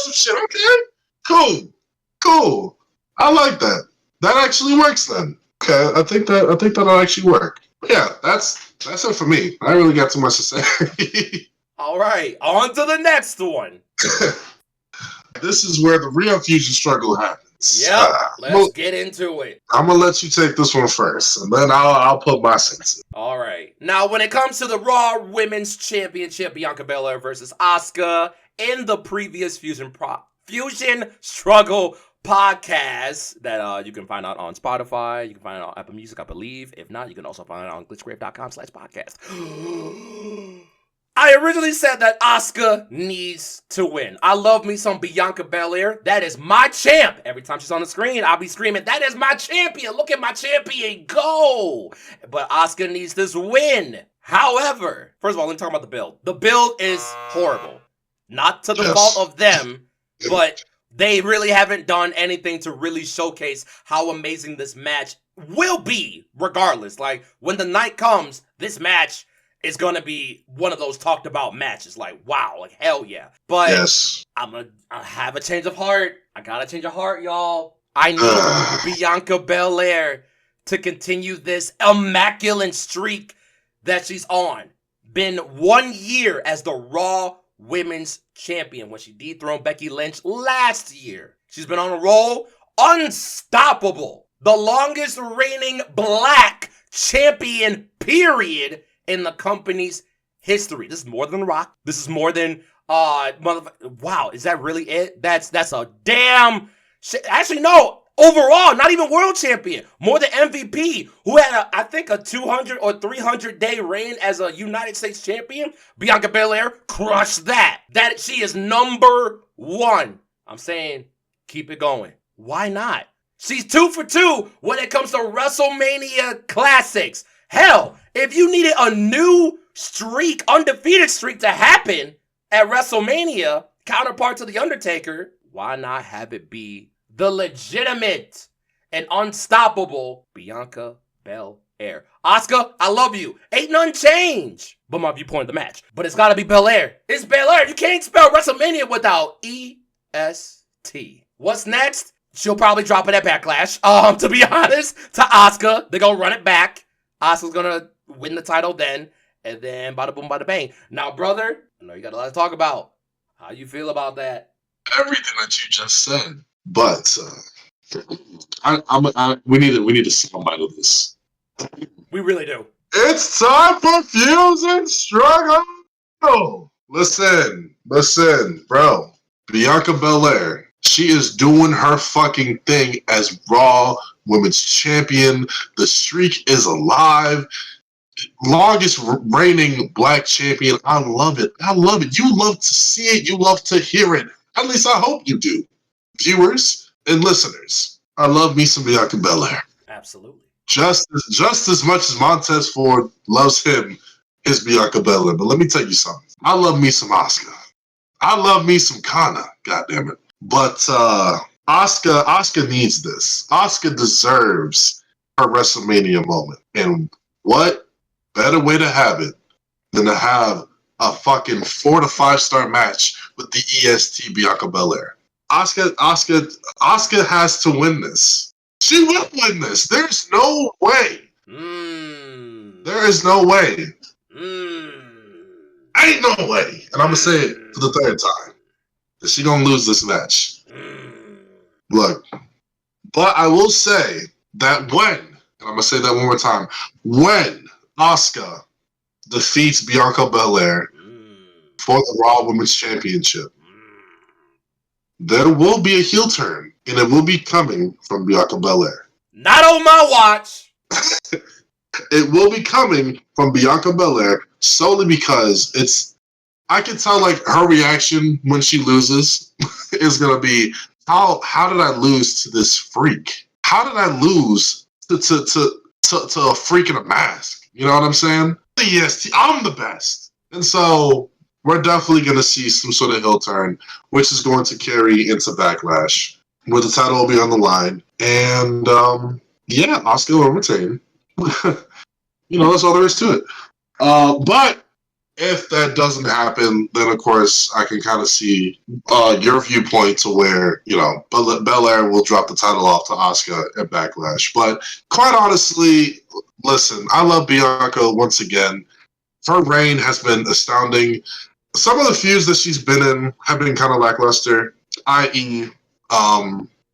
some shit. Okay. Cool. I like that. That actually works then. Okay. I think that'll actually work. But yeah, that's it for me. I really got too much to say. All right. On to the next one. This is where the real fusion struggle happens. Yep, let's get into it. I'm going to let you take this one first, and then I'll put my sense in. All right. Now, when it comes to the Raw Women's Championship, Bianca Belair versus Asuka, in the previous Fusion Struggle podcast that you can find out on Spotify, you can find it on Apple Music, I believe. If not, you can also find it on glitchgrave.com/podcast. I originally said that Asuka needs to win. I love me some Bianca Belair. That is my champ. Every time she's on the screen, I'll be screaming, that is my champion. Look at my champion go. But Asuka needs this win. However, first of all, let me talk about the build. The build is horrible. Not to the fault of them, but they really haven't done anything to really showcase how amazing this match will be, regardless. Like, when the night comes, this match is going to be one of those talked about matches. Like, wow, like, hell yeah. But yes. I have a change of heart. I got a change of heart, y'all. I need Bianca Belair to continue this immaculate streak that she's on. Been 1 year as the Raw Women's Champion when she dethroned Becky Lynch last year. She's been on a roll. Unstoppable. The longest reigning black champion, period, in the company's history. This is more than The Rock. This is more than wow, is that really it? That's a damn actually no, overall, not even world champion. More than MVP, who had I think a 200 or 300 day reign as a United States champion. Bianca Belair crushed that. That she is number one. I'm saying keep it going. Why not? She's 2 for 2 when it comes to WrestleMania classics. Hell, if you needed a new streak, undefeated streak to happen at WrestleMania, counterpart to The Undertaker, why not have it be the legitimate and unstoppable Bianca Belair? Asuka, I love you. Ain't none change but my viewpoint of the match. But it's gotta be Belair. It's Belair. You can't spell WrestleMania without E-S-T. What's next? She'll probably drop it at Backlash. To be honest, to Asuka. They're gonna run it back. Asuka's gonna win the title then, and then bada boom, bada bang. Now, brother, I know you got a lot to talk about. How you feel about that? Everything that you just said, but we need a soundbite of this. We really do. It's time for Fusion Struggle. Listen, bro. Bianca Belair, she is doing her fucking thing as Raw Women's Champion. The streak is alive. Longest reigning black champion. I love it. You love to see it. You love to hear it. At least I hope you do. Viewers and listeners, I love me some Bianca Belair. Absolutely. Just as much as Montez Ford loves him is Bianca Belair. But let me tell you something. I love me some Asuka. I love me some Kana. God damn it. But Asuka needs this. Asuka deserves her WrestleMania moment. And what better way to have it than to have a fucking 4 to 5 star match with the EST Bianca Belair. Asuka has to win this. She will win this. There's no way. There is no way. Ain't no way. And I'm going to say it for the third time. That she going to lose this match. Look. But I will say that when, and I'm going to say that one more time, when Asuka defeats Bianca Belair for the Raw Women's Championship, there will be a heel turn, and it will be coming from Bianca Belair. Not on my watch. It will be coming from Bianca Belair solely because I can tell like her reaction when she loses is gonna be how did I lose to this freak? How did I lose to a freak in a mask? You know what I'm saying? Yes, I'm the best. And so we're definitely going to see some sort of heel turn, which is going to carry into Backlash, where the title will be on the line. And yeah, Asuka will retain. That's all there is to it. But if that doesn't happen, then of course I can kind of see your viewpoint to where, Belair will drop the title off to Asuka at Backlash. But quite honestly, listen, I love Bianca once again. Her reign has been astounding. Some of the feuds that she's been in have been kind of lackluster, i.e.,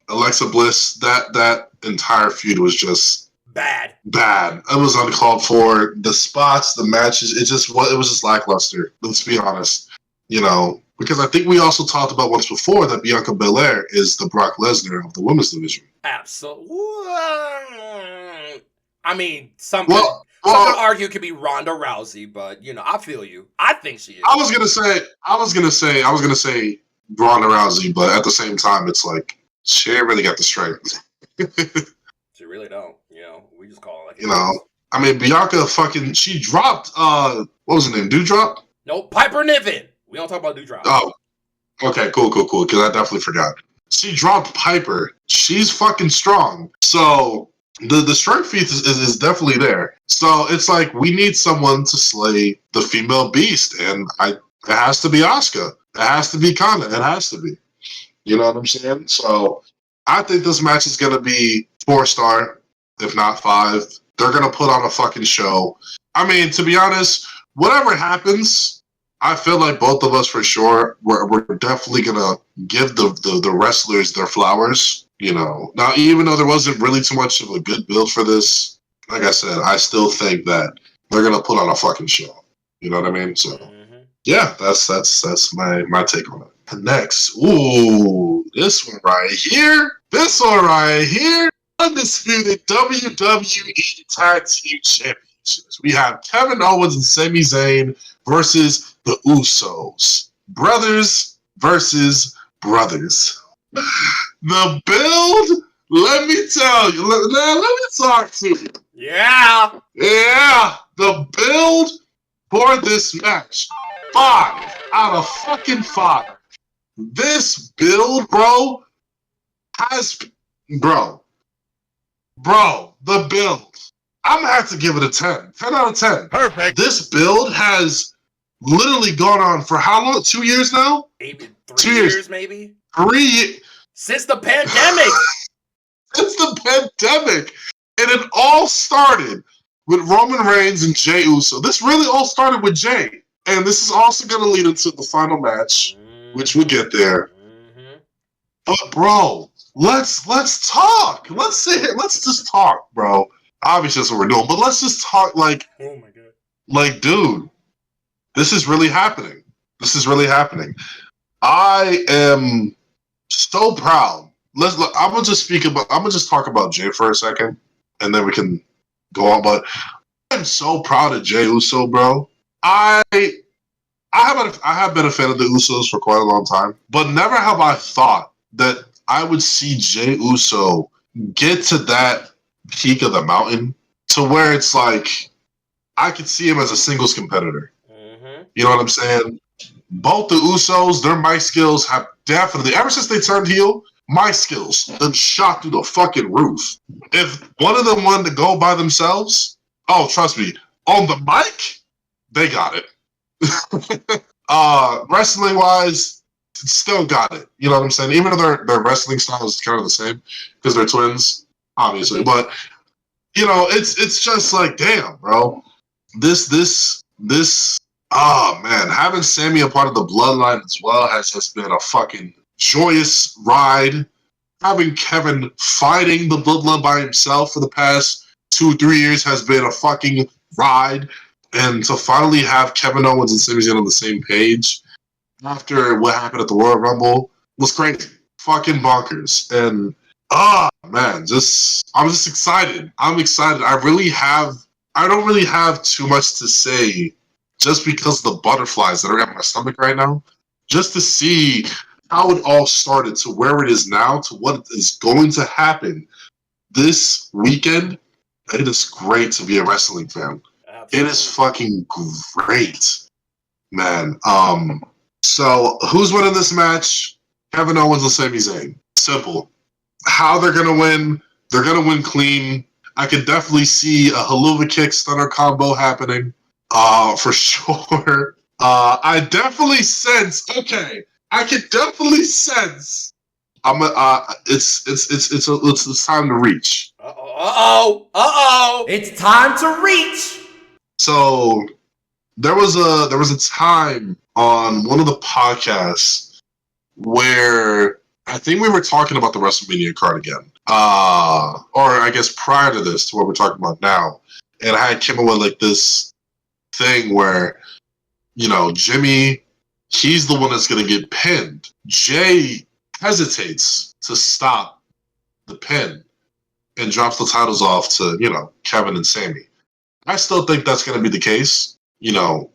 Alexa Bliss. That entire feud was just bad. It was uncalled for. The spots, the matches, it was just lackluster. Let's be honest. Because I think we also talked about once before that Bianca Belair is the Brock Lesnar of the women's division. Absolutely. I mean, some could argue it could be Ronda Rousey, but I feel you. I think she is. I was gonna say Ronda Rousey, but at the same time, it's like she ain't really got the strength. She really don't. We just call it I mean, Bianca she dropped what was her name? Doudrop? No, Piper Niven. We don't talk about Doudrop. Oh, okay, cool. Because I definitely forgot. She dropped Piper. She's fucking strong. So the strength feat is definitely there. So it's like we need someone to slay the female beast, and it has to be Asuka. It has to be Kana. It has to be. You know what I'm saying? So I think this match is gonna be 4-star, if not 5. They're gonna put on a fucking show. I mean, to be honest, whatever happens, I feel like both of us for sure, we're definitely gonna give the wrestlers their flowers. Now even though there wasn't really too much of a good build for this, like I said, I still think that they're gonna put on a fucking show. You know what I mean? So yeah, that's my take on it. Next, this one right here, undisputed WWE Tag Team Championships. We have Kevin Owens and Sami Zayn versus the Usos. Brothers versus brothers. The build, let me tell you, let me talk to you. Yeah, the build for this match, 5 out of fucking 5. This build, bro, the build. I'm gonna have to give it a 10. 10 out of 10. Perfect. This build has literally gone on for how long? 2 years now? Maybe 3 years, maybe? 3 years. Since the pandemic. And it all started with Roman Reigns and Jey Uso. This really all started with Jey. And this is also going to lead into the final match, which we'll get there. But, bro, let's talk. Let's just talk, bro. Obviously, that's what we're doing. But let's just talk like, oh my God. Like, dude, this is really happening. I am so proud. I'm gonna just talk about Jey for a second, and then we can go on. But I'm so proud of Jey Uso, bro. I have been a fan of the Usos for quite a long time, but never have I thought that I would see Jey Uso get to that peak of the mountain to where it's like I could see him as a singles competitor. You know what I'm saying? Both the Usos, their mic skills have definitely, ever since they turned heel, mic skills them shot through the fucking roof. If one of them wanted to go by themselves, oh, trust me, on the mic, they got it. Wrestling wise, still got it. You know what I'm saying? Even though their wrestling style is kind of the same because they're twins, obviously. But it's just like, damn, bro. This man, having Sammy a part of the bloodline as well has just been a fucking joyous ride. Having Kevin fighting the bloodline by himself for the past 2-3 years has been a fucking ride. And to finally have Kevin Owens and Sami Zayn on the same page after what happened at the Royal Rumble was crazy. Fucking bonkers. And man, I'm just excited. I'm excited. I don't really have too much to say just because of the butterflies that are in my stomach right now. Just to see how it all started to where it is now to what is going to happen this weekend. It is great to be a wrestling fan. It is fucking great, man. So who's winning this match? Kevin Owens and Sami Zayn. Simple. How they're gonna win? They're gonna win clean. I could definitely see a haluva kick stunner combo happening. For sure. I definitely sense. Okay, I could definitely sense. It's time to reach. It's time to reach. So there was a time on one of the podcasts where I think we were talking about the WrestleMania card again. Or I guess prior to this, to what we're talking about now. And I had came up with like this thing where, Jimmy, he's the one that's going to get pinned. Jay hesitates to stop the pin and drops the titles off to, Kevin and Sami. I still think that's going to be the case. Jimmy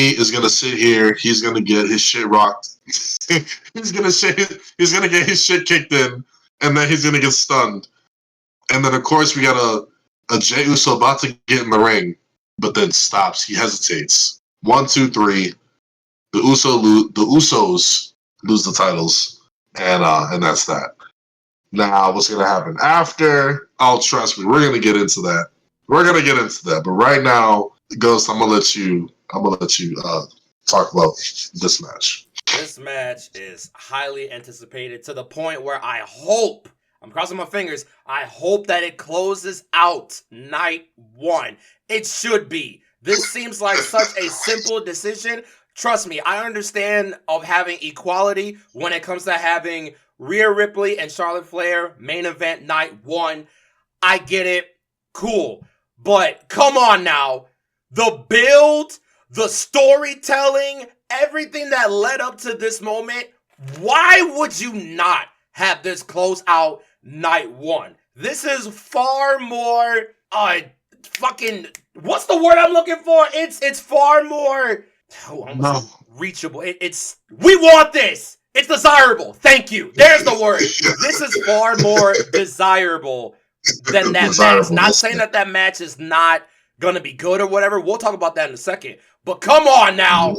is going to sit here. He's going to get his shit rocked. He's going to get his shit kicked in, and then he's going to get stunned. And then, of course, we got a Jey Uso about to get in the ring, but then stops. He hesitates. 1, 2, 3. The Usos lose the titles, and that's that. Now, what's going to happen after? Oh, trust me, we're going to get into that. But right now, Ghost, I'm gonna let you talk about this match. This match is highly anticipated to the point where I'm crossing my fingers, I hope that it closes out night 1. It should be. This seems like such a simple decision. Trust me, I understand of having equality when it comes to having Rhea Ripley and Charlotte Flair main event night 1. I get it. Cool. But come on now. The build, the storytelling, everything that led up to this moment, why would you not have this close out night 1? This is far more what's the word I'm looking for? It's far more reachable. We want this. It's desirable. Thank you. There's the word. This is far more desirable than that match. Not saying that match is not gonna be good or whatever. We'll talk about that in a second. But come on now.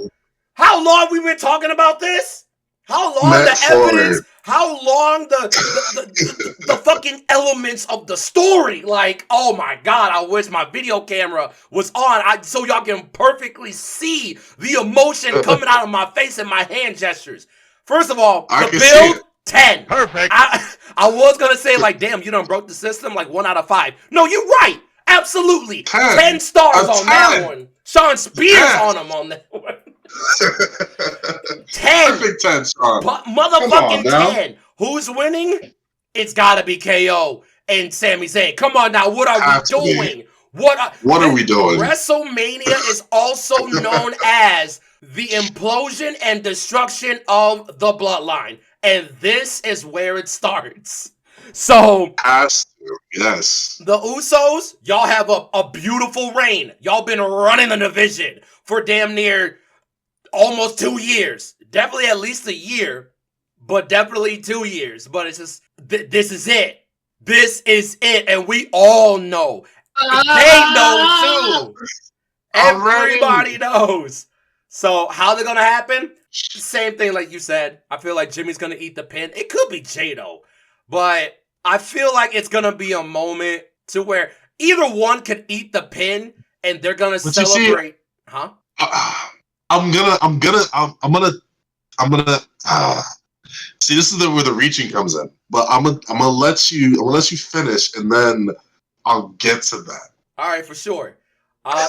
How long we been talking about this? How long the evidence? How long the fucking elements of the story? Like, oh my god, I wish my video camera was on so y'all can perfectly see the emotion coming out of my face and my hand gestures. First of all, the build, 10. Perfect. I was going to say, like, damn, you done broke the system, like 1 out of 5. No, you're right. Absolutely. 10 stars on that one. Sean Spears on him on that one. 10. Perfect 10, Sean. Motherfucking 10. Who's winning? It's got to be KO and Sami Zayn. Come on now. What are we doing? What are we doing? WrestleMania is also known as the implosion and destruction of the bloodline. And this is where it starts. So, yes. The Usos, y'all have a beautiful reign. Y'all been running the division for damn near almost 2 years. Definitely at least a year, but definitely 2 years. But it's just, this is it. This is it. And we all know. They know too. Everybody knows. So how they're gonna happen? Same thing like you said. I feel like Jimmy's gonna eat the pin. It could be Jado, but I feel like it's gonna be a moment to where either one could eat the pin and they're gonna celebrate. I'm gonna. See, this is where the reaching comes in. But I'm gonna let you finish, and then I'll get to that. All right, for sure.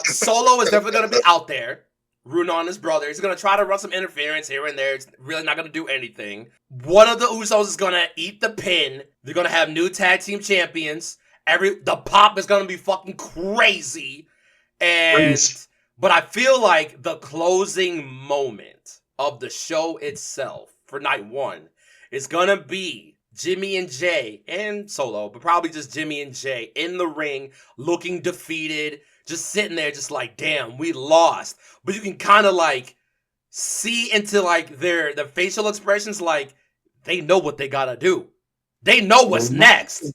Solo is definitely gonna be out there, rooting on his brother. He's gonna try to run some interference here and there. It's really not gonna do anything. One of the Usos is gonna eat the pin. They're gonna have new tag team champions. The pop is gonna be fucking crazy. But I feel like the closing moment of the show itself for night 1 is gonna be Jimmy and Jay and Solo, but probably just Jimmy and Jay in the ring, looking defeated, just sitting there, just like, damn, we lost. But you can kind of like see into like their facial expressions, like they know what they gotta do. They know what's next.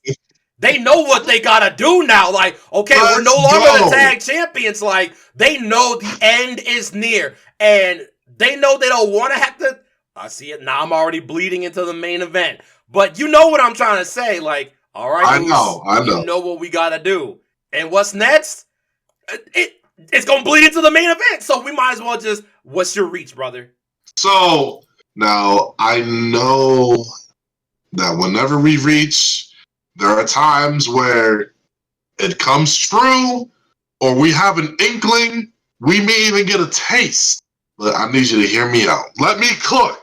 they know what they gotta do now. Like, okay, we're no longer the tag champions. Like, they know the end is near, and they know they don't want to have to. I see it now. I'm already bleeding into the main event, but you know what I'm trying to say. Like, all right, I know. You know what we gotta do, and what's next? It's gonna bleed into the main event, so we might as well just. What's your reach, brother? So now I know that whenever we reach, there are times where it comes true, or we have an inkling. We may even get a taste. But I need you to hear me out. Let me cook.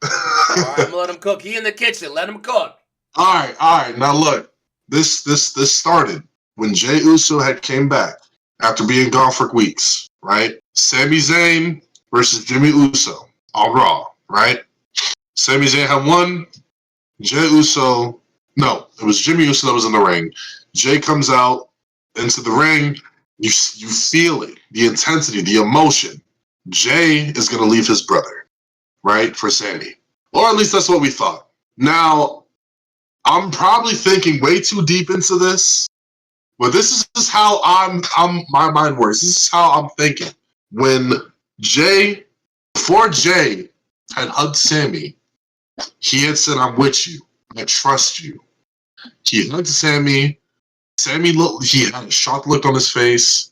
All right, I'm gonna let him cook. He in the kitchen. Let him cook. All right. Now look, this started when Jey Uso had came back after being gone for weeks, right? Sami Zayn versus Jimmy Uso on Raw, right? Sami Zayn had won. Jey Uso, no, it was Jimmy Uso that was in the ring. Jey comes out into the ring. You feel it, the intensity, the emotion. Jey is going to leave his brother, right, for Sami. Or at least that's what we thought. Now, I'm probably thinking way too deep into this, but this is how my mind works. This is how I'm thinking. When before Jey had hugged Sami, he had said, "I'm with you. I trust you." He hugged Sami. Sami he had a shocked look on his face.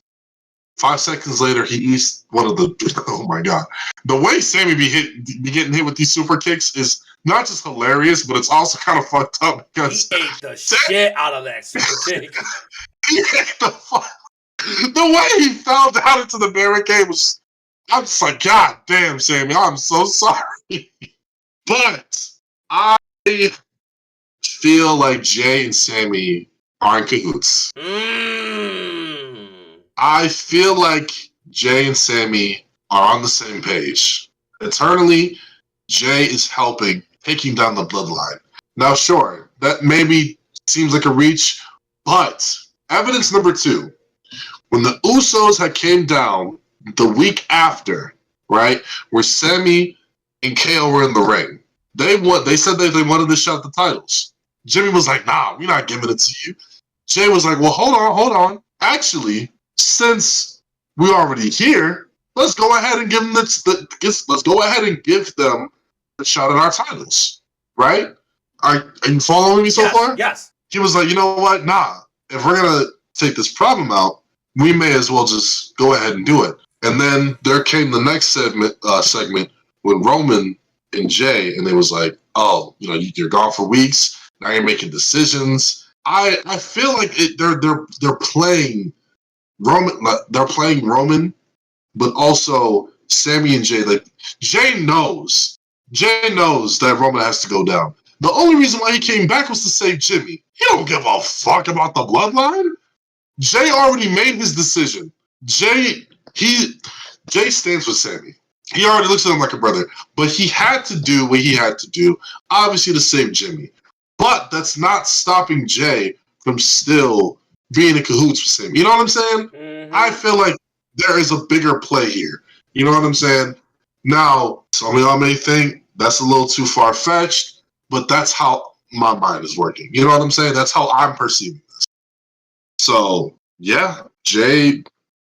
5 seconds later, he eats one of the. Oh my god! The way Sami be getting hit with these super kicks is not just hilarious, but it's also kind of fucked up because he ate the shit out of that super kick. He ate the way he fell down into the barricade was. I'm just like, God damn, Sami, I'm so sorry, but I feel like Jey and Sami are in cahoots. I feel like Jey and Sami are on the same page. Eternally, Jey is helping, taking down the bloodline. Now, sure, that maybe seems like a reach, but evidence number 2, when the Usos had came down the week after, right, where Sami and KO were in the ring, they said that they wanted to shut the titles. Jimmy was like, nah, we're not giving it to you. Jey was like, well, hold on. Actually, since we're already here, let's go ahead and give them let's go ahead and give them a shot at our titles, right? Are you following me so far? Yes. He was like, you know what? Nah. If we're gonna take this problem out, we may as well just go ahead and do it. And then there came the next segment with Roman and Jey, and it was like, oh, you're gone for weeks. Now you're making decisions. I feel like they're playing Roman. They're playing Roman, but also Sami and Jey. Like Jey knows that Roman has to go down. The only reason why he came back was to save Jimmy. He don't give a fuck about the bloodline. Jey already made his decision. Jey stands with Sami. He already looks at him like a brother, but he had to do what he had to do, obviously to save Jimmy. But that's not stopping Jey from still being in cahoots with Sami. You know what I'm saying? Mm-hmm. I feel like there is a bigger play here. You know what I'm saying? Now, some of y'all may think that's a little too far-fetched, but that's how my mind is working. You know what I'm saying? That's how I'm perceiving this. So, yeah, Jey,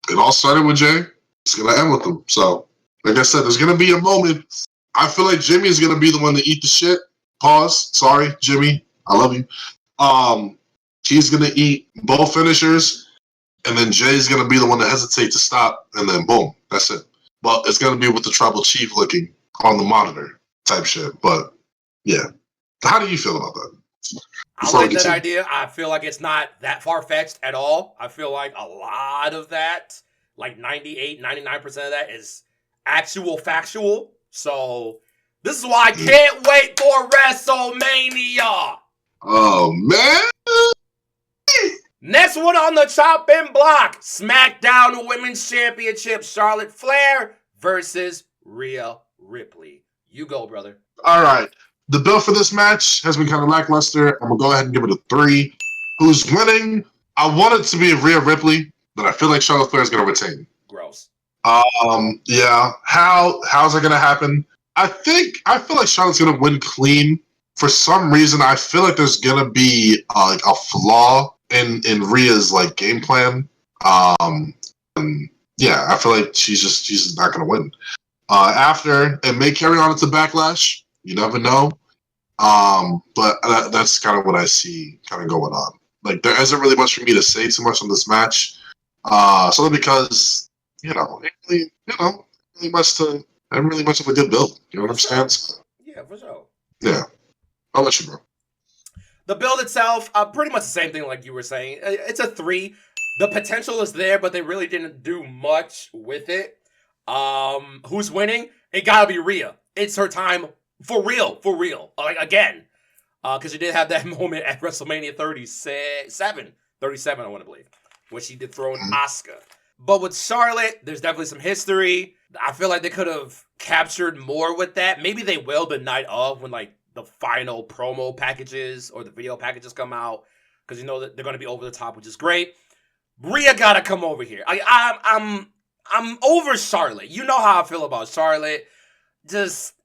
it all started with Jey. It's going to end with him. So, like I said, there's going to be a moment. I feel like Jimmy is going to be the one to eat the shit. Pause. Sorry, Jimmy. I love you. He's going to eat both finishers, and then Jay's going to be the one to hesitate to stop, and then boom, that's it. Well, it's going to be with the tribal chief looking on the monitor type shit. But, yeah. How do you feel about that? I like that idea. I feel like it's not that far-fetched at all. I feel like a lot of that, like 98, 99% of that is actual factual. So this is why I can't wait for WrestleMania. Oh, man. Next one on the chopping block. SmackDown Women's Championship. Charlotte Flair versus Rhea Ripley. You go, brother. All right. The bill for this match has been kind of lackluster. I'm going to go ahead and give it a 3. Who's winning? I want it to be Rhea Ripley, but I feel like Charlotte Flair is going to retain. Gross. Yeah. How's it going to happen? I feel like Charlotte's going to win clean. For some reason, I feel like there's going to be like a flaw in Rhea's like game plan. And yeah, I feel like she's just not gonna win. After it may carry on into Backlash. You never know. But that's kind of what I see kind of going on. Like there isn't really much for me to say too much on this match. Solely because ain't really much to. I'm really much of a good build. You know what I'm saying? So, yeah, for sure. Yeah. I'll let you, bro. The build itself, pretty much the same thing like you were saying. It's a 3. The potential is there, but they really didn't do much with it. Who's winning? It gotta be Rhea. It's her time for real. Like, again. Because she did have that moment at WrestleMania 37, I want to believe, when she dethroned Asuka. But with Charlotte, there's definitely some history. I feel like they could have captured more with that. Maybe they will the night of when, like, the final promo packages or the video packages come out, because you know that they're going to be over the top, which is great. Rhea gotta come over here. I'm over Charlotte. You know how I feel about Charlotte.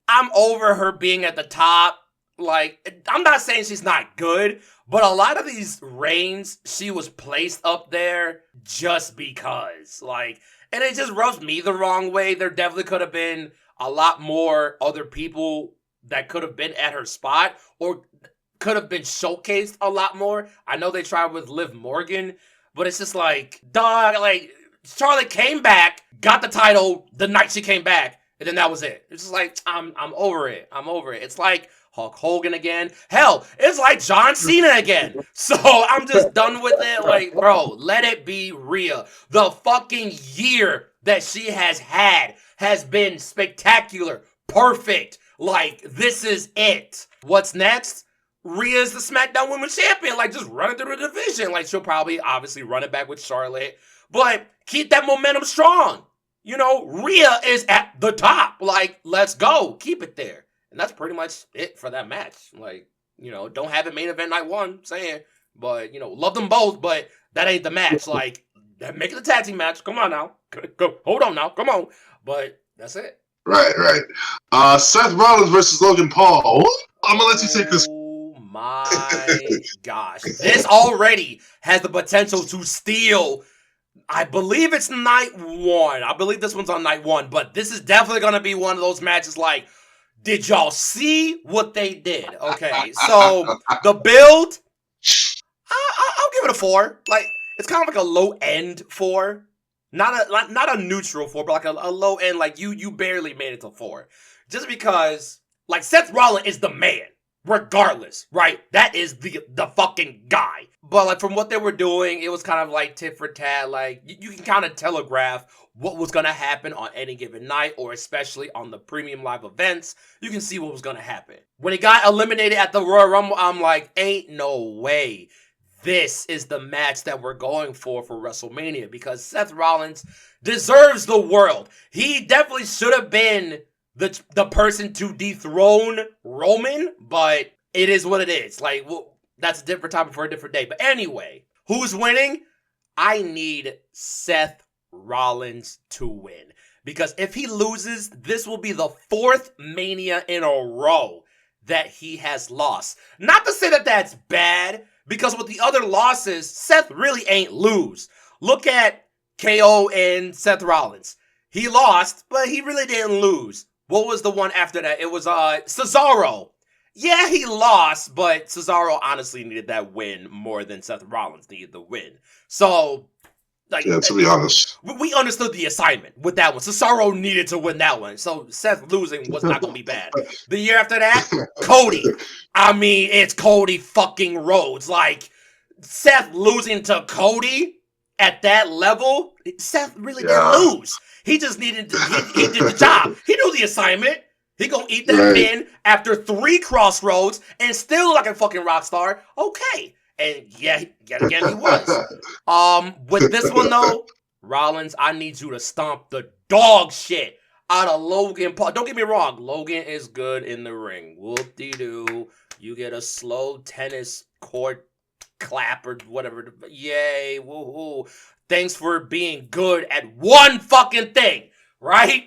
I'm over her being at the top. Like, I'm not saying she's not good, but a lot of these reigns, she was placed up there just because. Like, and it just rubs me the wrong way. There definitely could have been a lot more other people that could have been at her spot or could have been showcased a lot more. I know they tried with Liv Morgan, but it's just like, dog, like, Charlotte came back, got the title the night she came back, and then that was it. It's just like, I'm over it. It's like Hulk Hogan again. Hell, it's like John Cena again. So I'm just done with it. Like, bro, let it be Rhea. The fucking year that she has had has been spectacular, perfect. Like, this is it. What's next? Rhea's the SmackDown Women's Champion. Like, just run it through the division. Like, she'll probably, obviously, run it back with Charlotte. But keep that momentum strong. You know, Rhea is at the top. Like, let's go. Keep it there. And that's pretty much it for that match. Like, don't have it main event night 1, saying. But, love them both, but that ain't the match. Like, make it a tag team match. Come on now. Go. Hold on now. Come on. But that's it. Right. Seth Rollins versus Logan Paul. I'm gonna let you take this. Oh my gosh. This already has the potential to steal. I believe it's night 1. I believe this one's on night 1. But this is definitely going to be one of those matches like, did y'all see what they did? Okay, so the build, I'll give it a 4. Like, it's kind of like a low end 4. Not a neutral 4, but like a low end, like you barely made it to 4. Just because, like, Seth Rollins is the man, regardless, right? That is the fucking guy. But, like, from what they were doing, it was kind of like tit for tat. Like, you can kind of telegraph what was going to happen on any given night, or especially on the premium live events. You can see what was going to happen. When he got eliminated at the Royal Rumble, I'm like, ain't no way. This is the match that we're going for WrestleMania, because Seth Rollins deserves the world. He definitely should have been the person to dethrone Roman, but it is what it is. Like, well, that's a different topic for a different day. But anyway, who's winning? I need Seth Rollins to win, because if he loses, this will be the 4th Mania in a row that he has lost. Not to say that that's bad, because with the other losses, Seth really ain't lose. Look at KO and Seth Rollins. He lost, but he really didn't lose. What was the one after that? It was Cesaro. Yeah, he lost, but Cesaro honestly needed that win more than Seth Rollins needed the win. So, like, yeah, to be honest, we understood the assignment with that one. Cesaro needed to win that one, so Seth losing was not going to be bad. The year after that, Cody. I mean, it's Cody fucking Rhodes. Like, Seth losing to Cody at that level, Seth really didn't lose. He just needed to, he did the job. He knew the assignment. He gonna eat that pin after 3 crossroads and still like a fucking rock star. Okay. And yeah, yet again he was. With this one though, Rollins, I need you to stomp the dog shit out of Logan Paul. Don't get me wrong, Logan is good in the ring. Whoop-de-doo. You get a slow tennis court clap or whatever. Yay, woohoo. Thanks for being good at one fucking thing, right?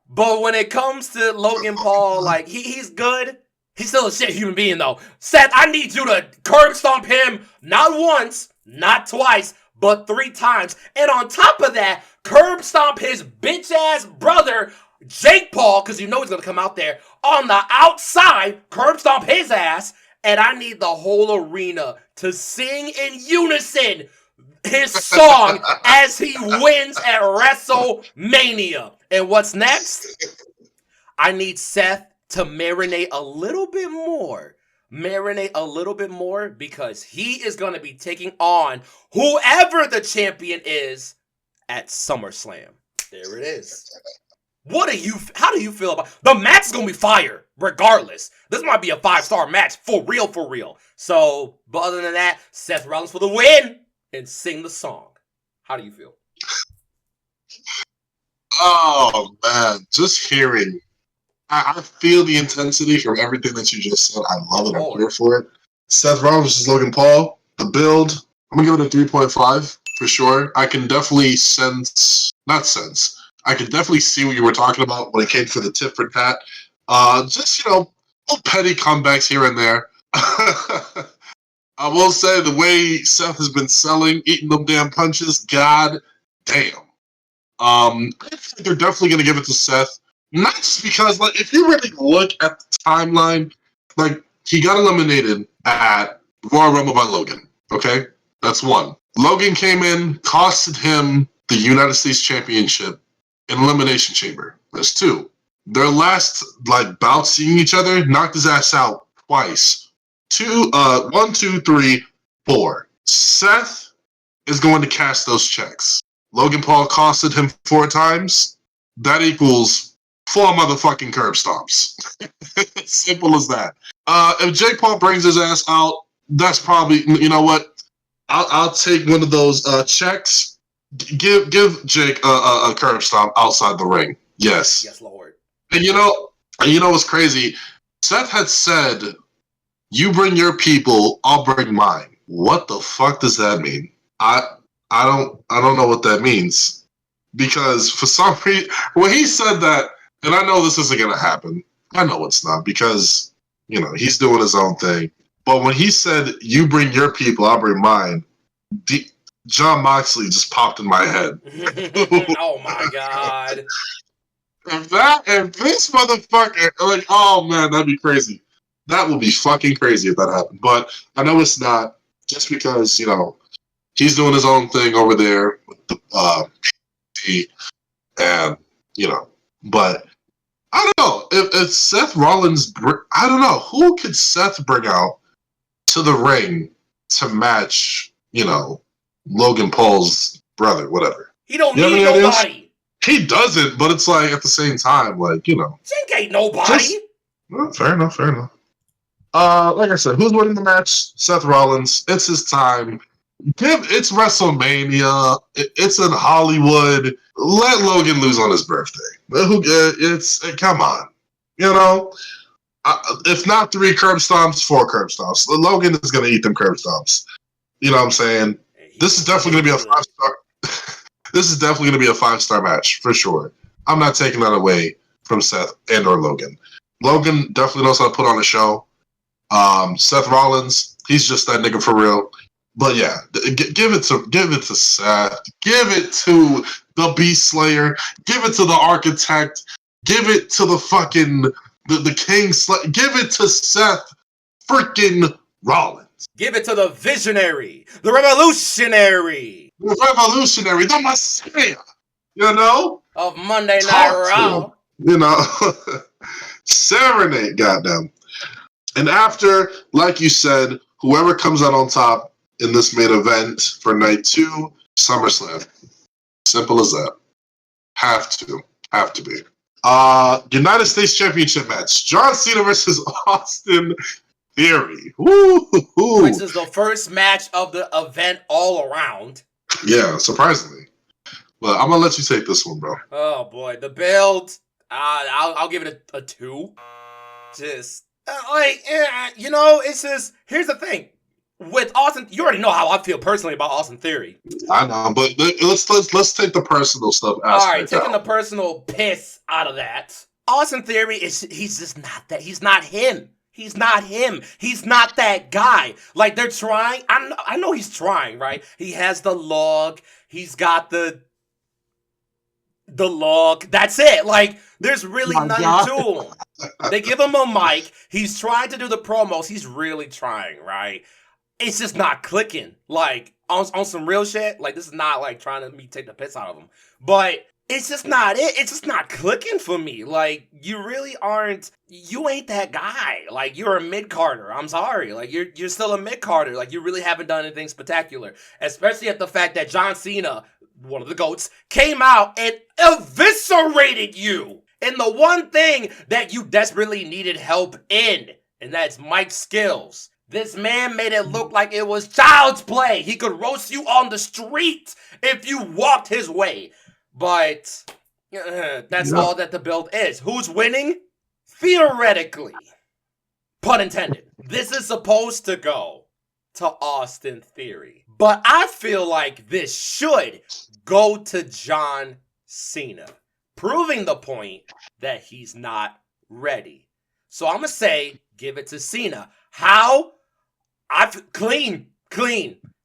But when it comes to Logan Paul, like, he's good. He's still a shit human being, though. Seth, I need you to curb stomp him not once, not twice, but 3 times. And on top of that, curb stomp his bitch-ass brother, Jake Paul, because you know he's going to come out there, on the outside, curb stomp his ass. And I need the whole arena to sing in unison his song as he wins at WrestleMania. And what's next? I need Seth to marinate a little bit more. Because he is going to be taking on whoever the champion is at SummerSlam. There it is. How do you feel about the match? Is going to be fire regardless. This might be a 5-star match for real. So, but other than that, Seth Rollins for the win and sing the song. How do you feel? Oh man, just hearing. I feel the intensity from everything that you just said. I love it. I'm here for it. Seth Rollins versus Logan Paul. The build, I'm going to give it a 3.5 for sure. I can definitely I can definitely see what you were talking about when it came to the tit for tat. Just, little petty comebacks here and there. I will say the way Seth has been selling, eating them damn punches, god damn. I think they're definitely going to give it to Seth. Not just because, if you really look at the timeline, he got eliminated at Royal Rumble by Logan, okay? That's one. Logan came in, costed him the United States Championship in Elimination Chamber. That's 2. Their last, bout seeing each other, knocked his ass out twice. 1, 2, 3, 4. Seth is going to cash those checks. Logan Paul costed him 4 times. That equals 4 motherfucking curb stomps. Simple as that. If Jake Paul brings his ass out, that's probably, you know what? I'll take one of those checks. Give Jake a curb stomp outside the ring. Yes. Yes, Lord. And you know what's crazy? Seth had said, "You bring your people, I'll bring mine." What the fuck does that mean? I don't know what that means, because for some reason when he said that. And I know this isn't going to happen. I know it's not, because, he's doing his own thing. But when he said, "You bring your people, I'll bring mine," John Moxley just popped in my head. Oh, my God. If this motherfucker, oh, man, that'd be crazy. That would be fucking crazy if that happened. But I know it's not, just because, he's doing his own thing over there with the and, but I don't know if Seth Rollins. I don't know who could Seth bring out to the ring to match, Logan Paul's brother, whatever. He don't need nobody. He doesn't, but it's at the same time, Jake ain't nobody. Fair enough. Like I said, who's winning the match? Seth Rollins. It's his time. It's WrestleMania. It's in Hollywood. Let Logan lose on his birthday. Come on. If not 3 curb stomps, 4 curb stomps. Logan is going to eat them curb stomps. You know what I'm saying? This is definitely going to be a 5-star. This is definitely going to be a 5-star match for sure. I'm not taking that away from Seth or Logan. Logan definitely knows how to put on a show. Seth Rollins, he's just that nigga for real. But yeah, give it to Seth. Give it to the Beast Slayer. Give it to the Architect. Give it to the fucking the King Slayer. Give it to Seth freaking Rollins. Give it to the Visionary, the Revolutionary, the Messiah. Of Monday Night Raw. Serenade, goddamn. And after, like you said, whoever comes out on top in this main event for night 2, SummerSlam. Simple as that. Have to be. United States Championship match. John Cena versus Austin Theory. Woo-hoo-hoo. Which is the first match of the event all around. Yeah, surprisingly. But I'm going to let you take this one, bro. Oh, boy. The build, I'll give it a 2. Just, it's just, here's the thing. With Austin, you already know how I feel personally about Austin Theory. I know, but let's take the personal stuff. All right, taking the personal piss out of that. Austin Theory he's just not that. He's not him. He's not him. He's not that guy. Like, they're trying. I know he's trying, right? He has the log. He's got the log. That's it. Like, there's really nothing to him. They give him a mic. He's trying to do the promos. He's really trying, right? It's just not clicking. Like, on some real shit. Like, this is not like trying to take the piss out of him. But it's just not it. It's just not clicking for me. Like, you really aren't. You ain't that guy. Like, you're a mid-carder. I'm sorry. Like, you're still a mid-carder. Like, you really haven't done anything spectacular. Especially at the fact that John Cena, one of the GOATs, came out and eviscerated you in the one thing that you desperately needed help in, and that's mic skills. This man made it look like it was child's play. He could roast you on the street if you walked his way. But that's all that the build is. Who's winning? Theoretically. Pun intended. This is supposed to go to Austin Theory. But I feel like this should go to John Cena, proving the point that he's not ready. So I'm going to say, give it to Cena. How? Clean.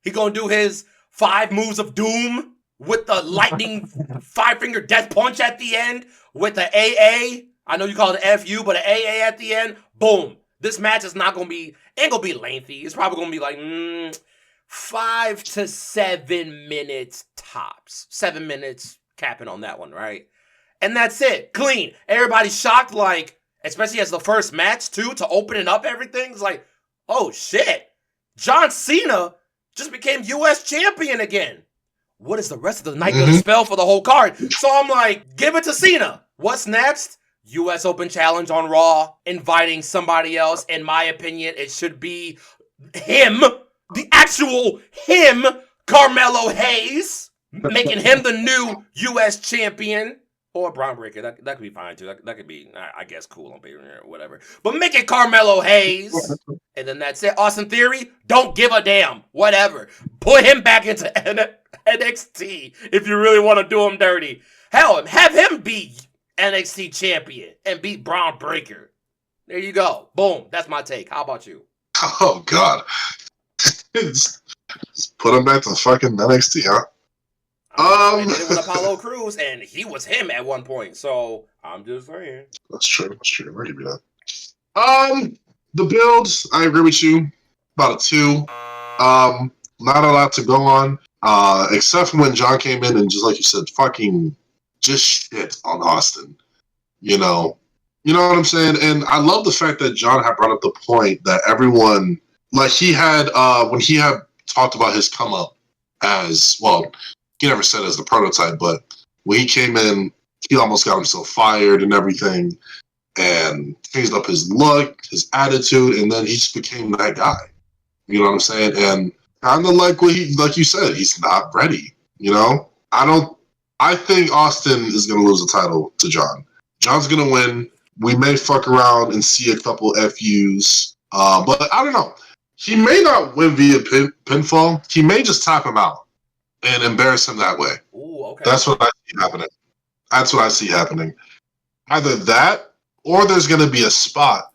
He going to do his 5 moves of doom with the lightning 5-finger death punch at the end with the AA. I know you call it FU, but an AA at the end. Boom. This match is not going to be, ain't going to be lengthy. It's probably going to be like 5 to 7 minutes tops. 7 minutes capping on that one, right? And that's it. Clean. Everybody's shocked, like, especially as the first match, too, to opening up everything. It's like, oh, shit. John Cena just became U.S. champion again. What is the rest of the night going to spell for the whole card? So I'm like, give it to Cena. What's next? U.S. Open Challenge on Raw, inviting somebody else. In my opinion, it should be him, the actual him, Carmelo Hayes, making him the new U.S. champion. Or Braun Breaker. That could be fine, too. That could be, I guess, cool on paper or whatever. But make it Carmelo Hayes. And then that's it. Austin Theory, don't give a damn. Whatever. Put him back into NXT if you really want to do him dirty. Hell, have him be NXT champion and beat Braun Breaker. There you go. Boom. That's my take. How about you? Oh, God. Just put him back to fucking NXT, huh? They did it with Apollo Crews, and he was him at one point. So I'm just saying. That's true. I'll give you that. The builds, I agree with you. About a 2. Not a lot to go on. Except for when John came in and just like you said, fucking just shit on Austin. You know what I'm saying? And I love the fact that John had brought up the point that everyone, like he had when he had talked about his come up as well. He never said as the prototype, but when he came in, he almost got himself fired and everything, and changed up his look, his attitude, and then he just became that guy. You know what I'm saying? And kind of like like you said, he's not ready. You know, I think Austin is going to lose the title to John. John's going to win. We may fuck around and see a couple FUs, but I don't know. He may not win via pinfall. He may just tap him out and embarrass him that way. Ooh, okay. That's what I see happening. Either that, or there's going to be a spot.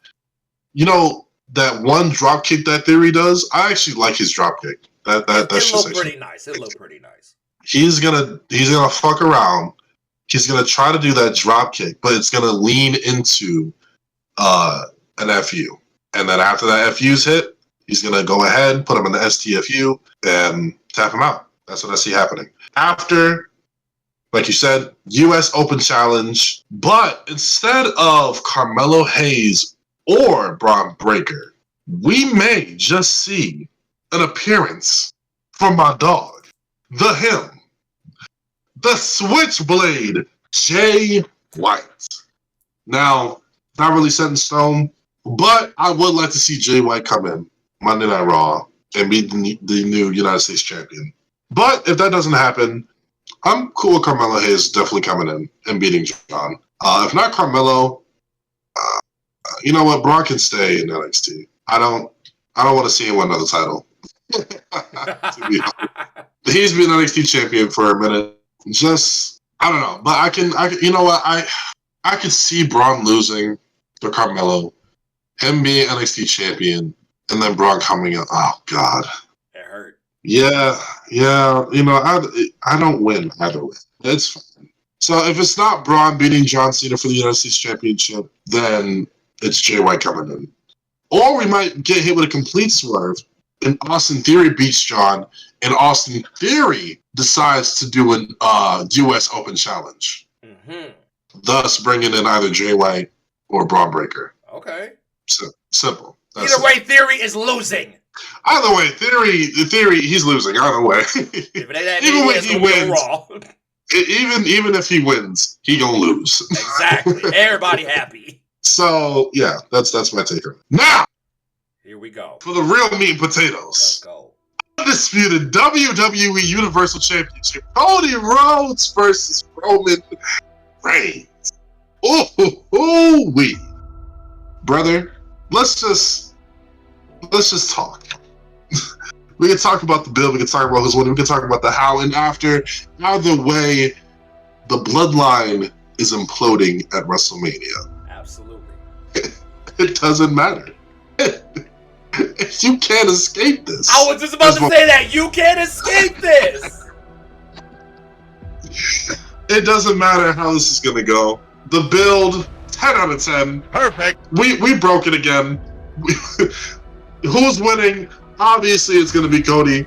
You know, that one drop kick that Theory does, I actually like his drop kick. That's just pretty nice. It looked pretty nice. He's gonna fuck around. He's gonna try to do that drop kick, but it's gonna lean into an FU. And then after that FU's hit, he's gonna go ahead, put him in the STFU, and tap him out. That's what I see happening. After, like you said, U.S. Open Challenge, but instead of Carmelo Hayes or Braun Breaker, we may just see an appearance from my dog, the Switchblade, Jay White. Now, not really set in stone, but I would like to see Jay White come in Monday Night Raw and be the new United States champion. But if that doesn't happen, I'm cool with Carmelo Hayes definitely coming in and beating John. If not Carmelo, you know what? Braun can stay in NXT. I don't want to see him win another title. He's been NXT champion for a minute. Just, I don't know. But I can you know what? I could see Braun losing to Carmelo him being NXT champion, and then Braun coming in. Oh God, it hurt. Yeah. You know, I don't win either way. It's fine. So if it's not Braun beating John Cena for the United States Championship, then it's Jay White coming in. Or we might get hit with a complete swerve, and Austin Theory beats John, and Austin Theory decides to do an U.S. Open Challenge. Mm-hmm. Thus bringing in either Jay White or Braun Breaker. Okay. Simple. Either way, Theory is losing. Either way, Theory, he's losing. Either way. If it ain't that even when he wins, even if he wins, he gonna lose. Exactly. Everybody happy. So yeah, that's my take on it. Now, here we go for the real meat and potatoes. Let's go. Undisputed WWE Universal Championship: Cody Rhodes versus Roman Reigns. Wee, brother. Let's just talk. We can talk about the build. We can talk about who's winning. We can talk about the how and after. Either way, the bloodline is imploding at WrestleMania. Absolutely. It doesn't matter. You can't escape this. I was just about to say that. You can't escape this. It doesn't matter how this is going to go. The build, 10 out of 10. Perfect. We broke it again. Who's winning? Obviously, it's going to be Cody.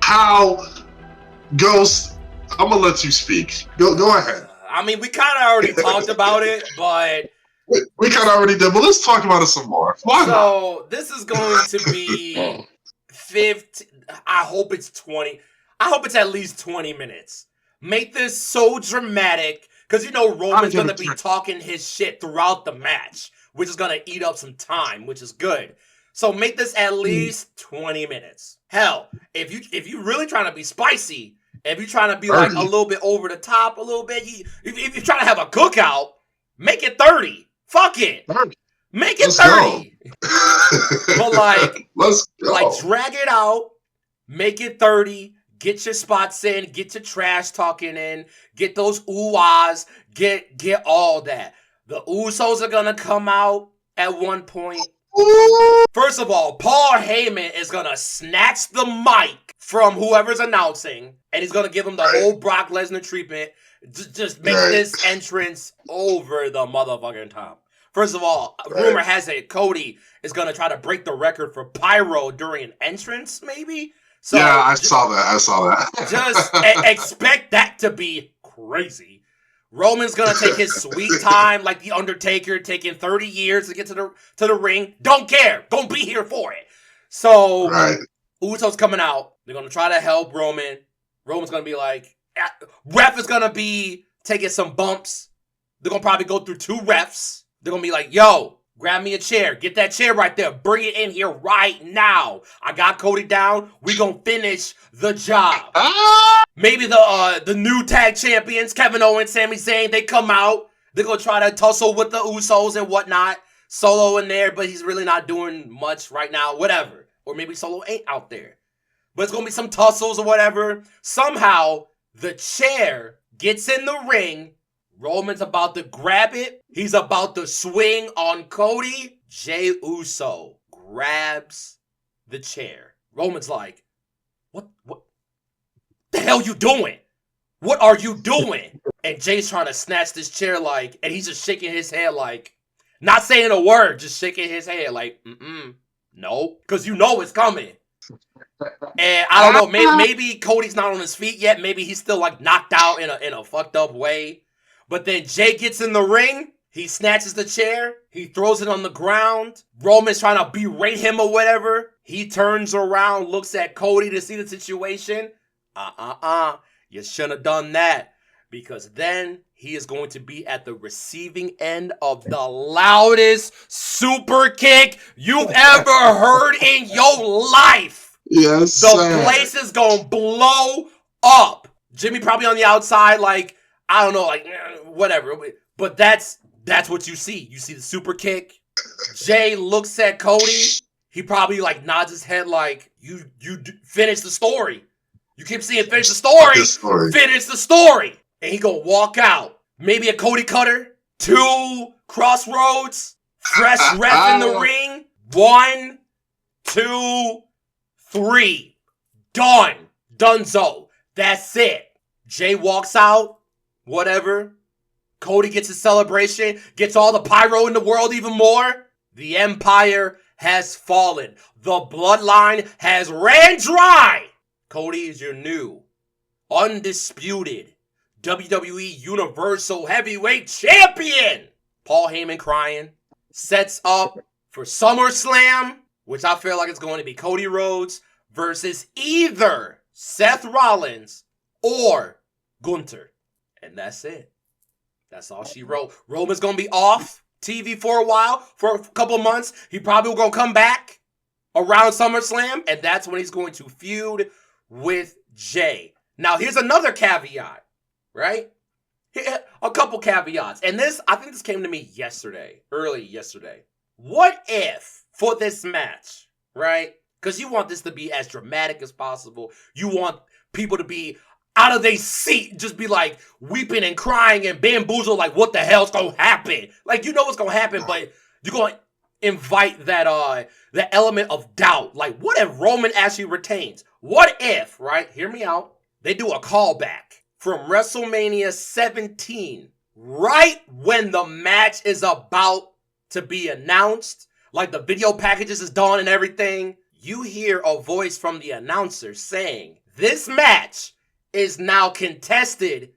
How? Ghost, I'm going to let you speak. Go ahead. I mean, we kind of already talked about it, but... We kind of already did, but let's talk about it some more. Why not? This is going to be 15... I hope it's 20. I hope it's at least 20 minutes. Make this so dramatic, because you know Roman's going to be talking his shit throughout the match, which is going to eat up some time, which is good. So make this at least 20 minutes. Hell, if you really trying to be spicy, if you're trying to be like a little bit over the top, a little bit, if you're trying to have a cookout, make it 30. Fuck it. 30. Make it 30. But let's go. Like drag it out, make it 30, get your spots in, get your trash talking in, get those ooh-ahs, get all that. The Usos are gonna come out at one point. First of all, Paul Heyman is gonna snatch the mic from whoever's announcing, and he's gonna give him the whole Brock Lesnar treatment. Just make this entrance over the motherfucking top. First of all, rumor has it Cody is gonna try to break the record for pyro during an entrance, maybe. So yeah, I saw that. Just expect that to be crazy. Roman's gonna take his sweet time, like the Undertaker, taking 30 years to get to the ring. Don't care. Don't be here for it. So Usos coming out. They're gonna try to help Roman. Roman's gonna be like, ref is gonna be taking some bumps. They're gonna probably go through 2 refs. They're gonna be like, yo, grab me a chair. Get that chair right there. Bring it in here right now. I got Cody down. We gonna finish the job. Maybe the new tag champions, Kevin Owens, Sami Zayn, they come out. They're gonna try to tussle with the Usos and whatnot. Solo in there, but he's really not doing much right now. Whatever. Or maybe Solo ain't out there. But it's gonna be some tussles or whatever. Somehow, the chair gets in the ring. Roman's about to grab it. He's about to swing on Cody. Jey Uso grabs the chair. Roman's like, what the hell you doing? What are you doing? And Jay's trying to snatch this chair and he's just shaking his head not saying a word, just shaking his head no, because you know it's coming. And I don't know, maybe Cody's not on his feet yet. Maybe he's still knocked out in a fucked up way. But then Jay gets in the ring. He snatches the chair. He throws it on the ground. Roman's trying to berate him or whatever. He turns around, looks at Cody to see the situation. You shouldn't have done that. Because then he is going to be at the receiving end of the loudest super kick you've ever heard in your life. Yes, the place is going to blow up. Jimmy probably on the outside I don't know, whatever. But that's what you see. You see the super kick. Jay looks at Cody. He probably nods his head you finish the story. You keep seeing finish the story. Finish the story. And he gonna walk out. Maybe a Cody cutter. 2 crossroads. Fresh ref in the ring. 1, 2, 3. Done. Dunzo. That's it. Jay walks out. Whatever. Cody gets a celebration. Gets all the pyro in the world even more. The Empire has fallen. The bloodline has ran dry. Cody is your new, undisputed WWE Universal Heavyweight Champion. Paul Heyman crying. Sets up for SummerSlam, which I feel like it's going to be Cody Rhodes versus either Seth Rollins or Gunther. And that's it. That's all she wrote. Roman's going to be off TV for a while, for a couple months. He probably going to come back around SummerSlam, and that's when he's going to feud with Jay. Now, here's another caveat, right? A couple caveats. And this, I think this came to me yesterday, early yesterday. What if, for this match, right? Because you want this to be as dramatic as possible. You want people to be out of their seat, just be like weeping and crying and bamboozled, like what the hell's gonna happen? Like, you know what's gonna happen, but you're gonna invite that the element of doubt. Like, what if Roman actually retains? What if, right? Hear me out. They do a callback from WrestleMania 17, right when the match is about to be announced, like the video packages is done and everything. You hear a voice from the announcer saying, this match is now contested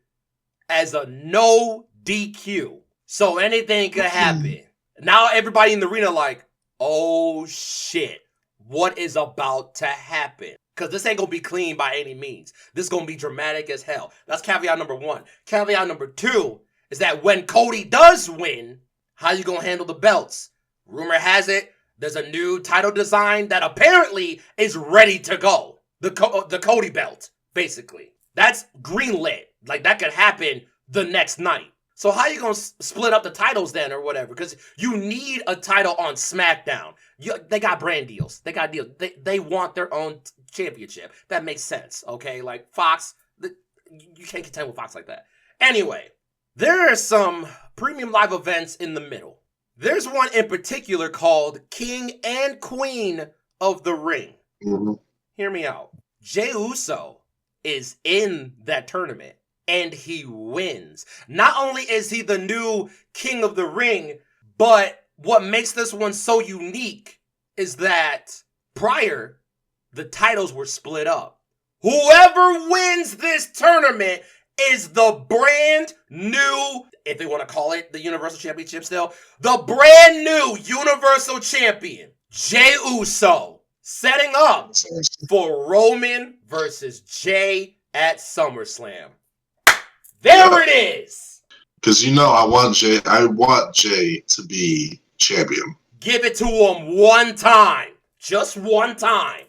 as a no DQ. So anything could happen. Now everybody in the arena like, oh shit, what is about to happen? Because this ain't going to be clean by any means. This is going to be dramatic as hell. That's caveat number 1. Caveat number 2 is that when Cody does win, how you going to handle the belts? Rumor has it, there's a new title design that apparently is ready to go. The Cody belt, basically. That's greenlit. Like, that could happen the next night. So how you going to split up the titles then or whatever? Because you need a title on SmackDown. They got brand deals. They got deals. They want their own championship. That makes sense, okay? Like, Fox, you can't contend with Fox like that. Anyway, there are some premium live events in the middle. There's one in particular called King and Queen of the Ring. Mm-hmm. Hear me out. Jey Uso is in that tournament, and he wins. Not only is he the new King of the Ring, but what makes this one so unique is that prior, the titles were split up. Whoever wins this tournament is the brand new, if they want to call it the Universal Championship still, the brand new Universal Champion, Jey Uso. Setting up for Roman versus Jay at SummerSlam. There it is. Because I want Jay to be champion. Give it to him one time. Just one time.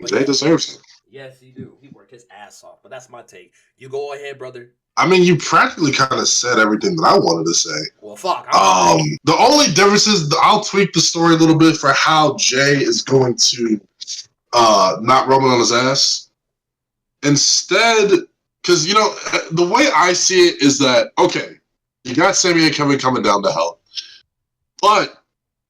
But Jay deserves it. Yes, he do. He worked his ass off. But that's my take. You go ahead, brother. I mean, you practically kind of said everything that I wanted to say. Well, fuck. The only difference is I'll tweak the story a little bit for how Jay is going to knock Roman on his ass. Instead, because, the way I see it is that, okay, you got Sami and Kevin coming down to hell. But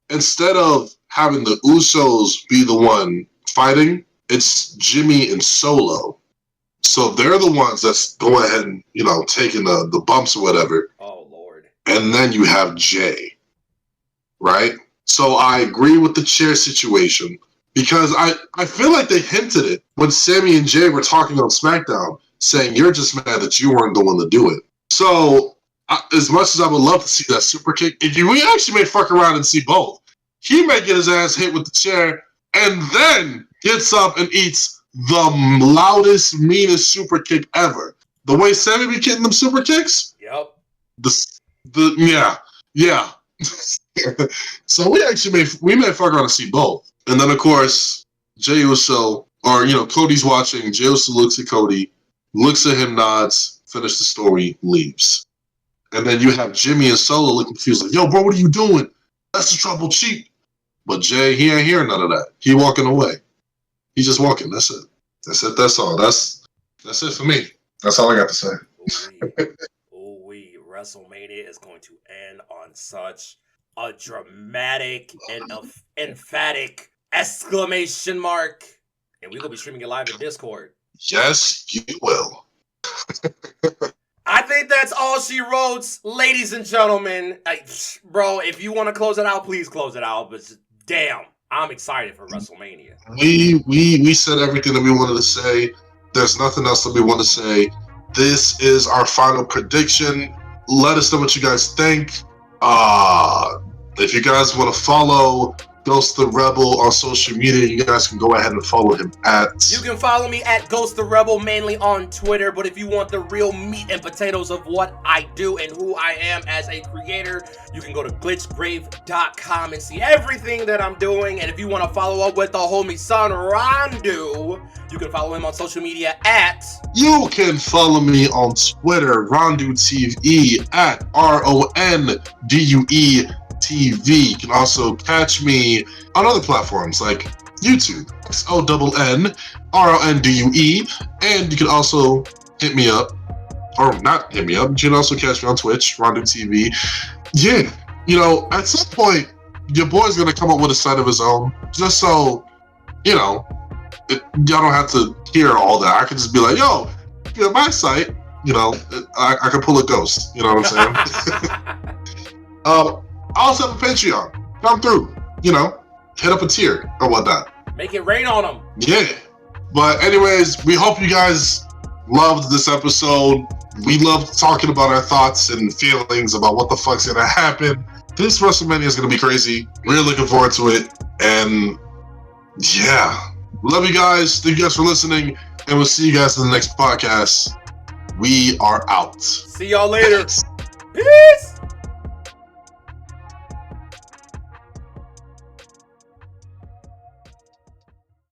instead of having the Usos be the one fighting, it's Jimmy and Solo. So they're the ones that's going ahead and, taking the bumps or whatever. Oh, Lord. And then you have Jay, right? So I agree with the chair situation because I feel like they hinted it when Sami and Jay were talking on SmackDown, saying you're just mad that you weren't the one to do it. So as much as I would love to see that super kick, we actually may fuck around and see both. He may get his ass hit with the chair and then gets up and eats the loudest, meanest super kick ever. The way Sami be getting them super kicks? Yep. Yeah. So we may fuck around and see both. And then, of course, Jey Uso, or, Cody's watching. Jey Uso looks at Cody, looks at him, nods, finish the story, leaves. And then you have Jimmy and Solo looking confused, like, yo, bro, what are you doing? That's the trouble, cheap. But Jay, he ain't hearing none of that. He walking away. He's just walking. That's it. That's all. That's it for me. That's all I got to say. WrestleMania is going to end on such a dramatic and emphatic exclamation mark. And we're going to be streaming it live in Discord. Yes, you will. I think that's all she wrote, ladies and gentlemen. Bro, if you want to close it out, please close it out. But damn, I'm excited for WrestleMania. We said everything that we wanted to say. There's nothing else that we want to say. This is our final prediction. Let us know what you guys think. If you guys want to follow Ghost the Rebel on social media, you guys can go ahead and follow him at... You can follow me at Ghost the Rebel, mainly on Twitter, but if you want the real meat and potatoes of what I do and who I am as a creator, you can go to glitchgrave.com and see everything that I'm doing. And if you want to follow up with the homie son Rondu, you can follow him on social media at... You can follow me on Twitter, RonduTV, at RONDUE TV. You can also catch me on other platforms like YouTube, SONNRONDUE, and you can also hit me up, or not hit me up, you can also catch me on Twitch, Rondu TV. Yeah, you know, at some point, your boy's gonna come up with a site of his own, just so, you know, y'all don't have to hear all that. I can just be like, yo, you know, my site, you know, I can pull a ghost, you know what I'm saying? I also have a Patreon. Come through, you know, hit up a tier or whatnot. Make it rain on them. Yeah. But anyways, we hope you guys loved this episode. We loved talking about our thoughts and feelings about what the fuck's gonna happen. This WrestleMania is gonna be crazy. We're looking forward to it. And yeah, love you guys. Thank you guys for listening. And we'll see you guys in the next podcast. We are out. See y'all later.